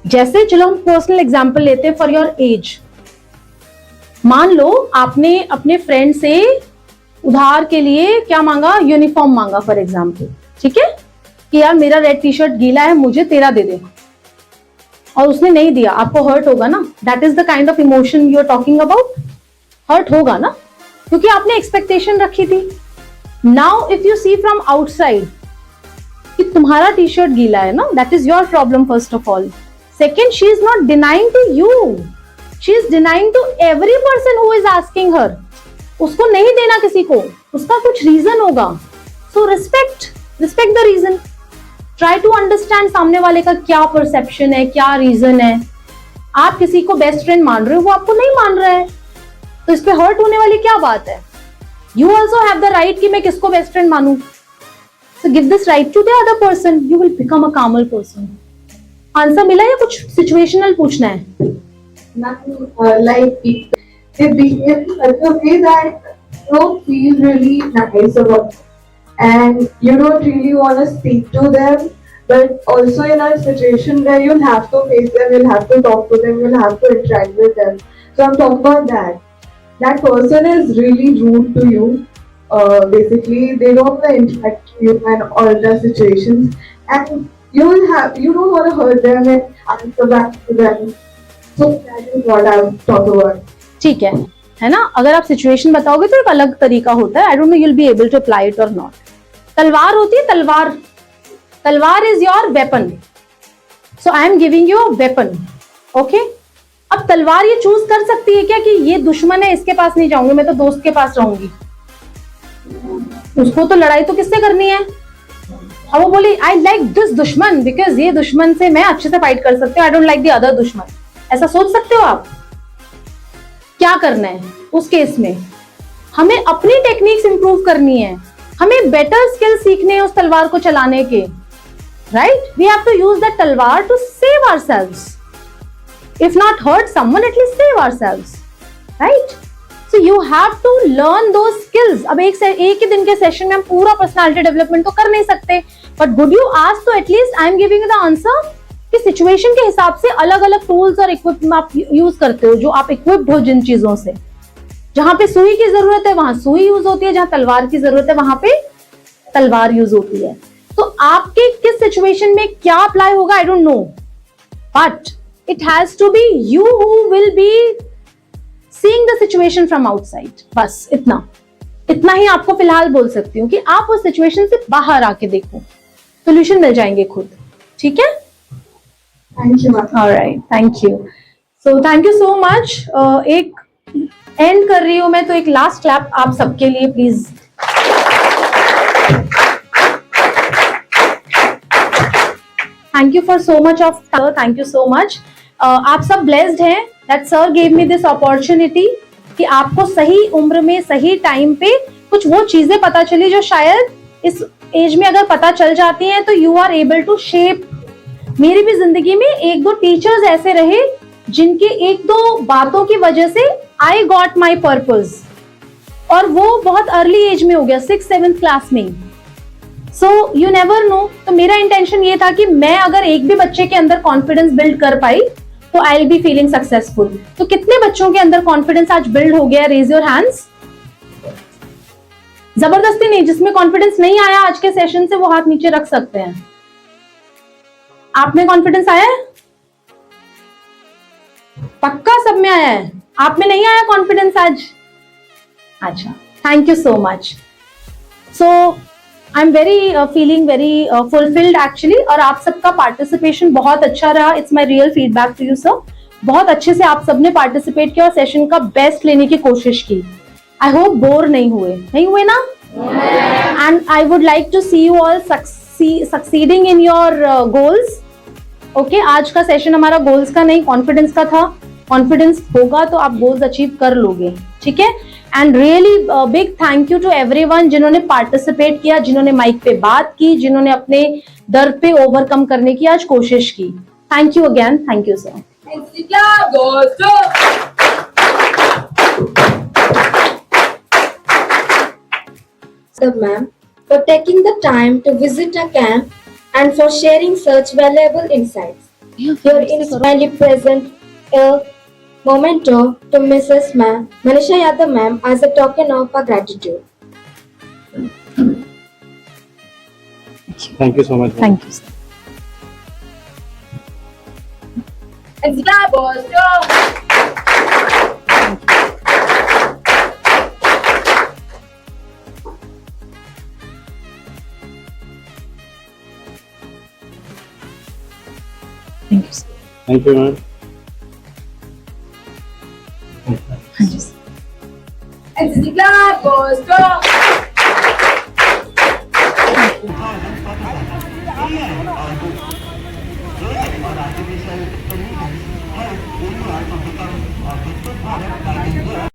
जैसे चलो हम पर्सनल एग्जांपल लेते हैं फॉर योर एज। मान लो आपने अपने फ्रेंड से उधार के लिए क्या मांगा, यूनिफॉर्म मांगा फॉर एग्जाम्पल, ठीक है, कि यार मेरा रेड टी शर्ट गीला है, मुझे तेरा दे दे, और उसने नहीं दिया, आपको हर्ट होगा ना? That is the kind of emotion you are talking about. Hurt होगा ना, क्योंकि आपने एक्सपेक्टेशन रखी थी। Now if you see from outside कि तुम्हारा टी शर्ट गीला है ना, that is your problem first of all. Second, she is not denying to you, she is denying to every person who is asking her. उसको नहीं देना किसी को, उसका कुछ रीजन होगा। So respect the reason, try to understand सामने वाले का क्या परसेप्शन है, क्या रीजन है। आप किसी को बेस्ट फ्रेंड मान रहे हो, वो आपको नहीं मान रहा है, तो इस पे हर्ट होने वाली क्या बात है? You also have the right कि मैं किसको बेस्ट फ्रेंड मानूं। So give this right to the other person, you will become a calmer person. Answer मिला या कुछ सिचुएशनल पूछना है? Like they behave in such a way that you don't feel really nice about it. And you don't really want to speak to them, but also in a situation where you'll have to face them, you'll have to talk to them, you'll have to interact with them. So I'm talking about that. That person is really rude to you. Basically, they don't want to interact with you in all the situations, and you don't want to hurt them and answer back to them. So that is what I'm talking about. ठीक है ना? अगर आप situation बताओगे तो एक अलग तरीका होता है। आई don't no you'll be able to apply it or not. तलवार होती है, तलवार is your weapon, so I am giving you a weapon, okay? अब तलवार ये चूज कर सकती है क्या कि ये दुश्मन है, इसके पास नहीं जाऊंगी, मैं तो दोस्त के पास रहूंगी। उसको तो लड़ाई तो किससे करनी है? अब वो बोली आई लाइक दिस दुश्मन बिकॉज ये दुश्मन से मैं अच्छे से फाइट कर सकती हूँ, I don't like the other दुश्मन। ऐसा सोच सकते हो आप? क्या करना है उस केस में? हमें अपनी टेक्निक्स इंप्रूव करनी है, हमें बेटर स्किल सीखने हैं उस तलवार को चलाने के, right? We have to use that तलवार to save ourselves, if not hurt someone at least save ourselves, right? So you have to learn those skills. अब एक ही दिन के सेशन में हम पूरा पर्सनालिटी डेवलपमेंट तो कर नहीं सकते, बट गुड यू आस्क, तो at least I am giving the answer कि सिचुएशन के हिसाब से अलग अलग टूल्स और इक्विपमेंट आप यूज करते हो, जो आप इक्विप्ड हो जिन चीजों से। जहां पे सुई की जरूरत है वहां सुई यूज होती है, जहां तलवार की जरूरत है वहां पे तलवार यूज होती है। तो आपके किस सिचुएशन में क्या अप्लाई होगा I don't know, but it has to be you who will be seeing the situation from outside. बस इतना ही आपको फिलहाल बोल सकती हूँ कि आप उस सिचुएशन से बाहर आके देखो, सोल्यूशन मिल जाएंगे खुद, ठीक है? Thank you. Alright, thank you. So thank you so much. एक एंड कर रही हूं मैं, तो एक लास्ट क्लैप आप सबके लिए please. Thank you for so much of, thank you so much. आप सब ब्लेस्ड हैं that sir gave me this opportunity कि आपको सही उम्र में सही टाइम पे कुछ वो चीजें पता चली जो शायद इस एज में अगर पता चल जाती हैं तो you are able to shape. मेरी भी जिंदगी में एक दो टीचर्स ऐसे रहे जिनके एक दो बातों की वजह से आई गॉट माई पर्पज, और वो बहुत अर्ली एज में हो गया, 6th-7th क्लास में। So you never know. तो मेरा इंटेंशन ये था कि मैं अगर एक भी बच्चे के अंदर कॉन्फिडेंस बिल्ड कर पाई तो I will be feeling successful. तो कितने बच्चों के अंदर कॉन्फिडेंस आज बिल्ड हो गया? Raise your hands. जबरदस्ती नहीं, जिसमें कॉन्फिडेंस नहीं आया आज के सेशन से वो हाथ नीचे रख सकते हैं। आप में कॉन्फिडेंस आया है? पक्का सब में आया है? आप में नहीं आया कॉन्फिडेंस आज? अच्छा, thank you so much. So I am very feeling very fulfilled actually, और आप सबका पार्टिसिपेशन बहुत अच्छा रहा। It's my real feedback to you sir. बहुत अच्छे से आप सबने पार्टिसिपेट किया और सेशन का बेस्ट लेने की कोशिश की। आई होप बोर नहीं हुए ना? And I would like to see you all succeeding in your goals. Okay, आज का सेशन हमारा गोल्स का नहीं, कॉन्फिडेंस का था। कॉन्फिडेंस होगा तो आप गोल्स अचीव कर लोगे, ठीक है। And really big thank you to everyone जिन्होंने पार्टिसिपेट किया, जिन्होंने माइक पे बात की, जिन्होंने अपने डर पे ओवरकम करने की आज कोशिश की। Thank you again, thank you sir. Ma'am, for taking the time to visit our camp and for sharing such valuable insights. Your inspiringly present a memento to Mrs. Manisha Yadav ma'am as a token of our gratitude. Thank you so much. Thank you, sir. Thank you, sir. Thank you, ma'am. Thank you, sir.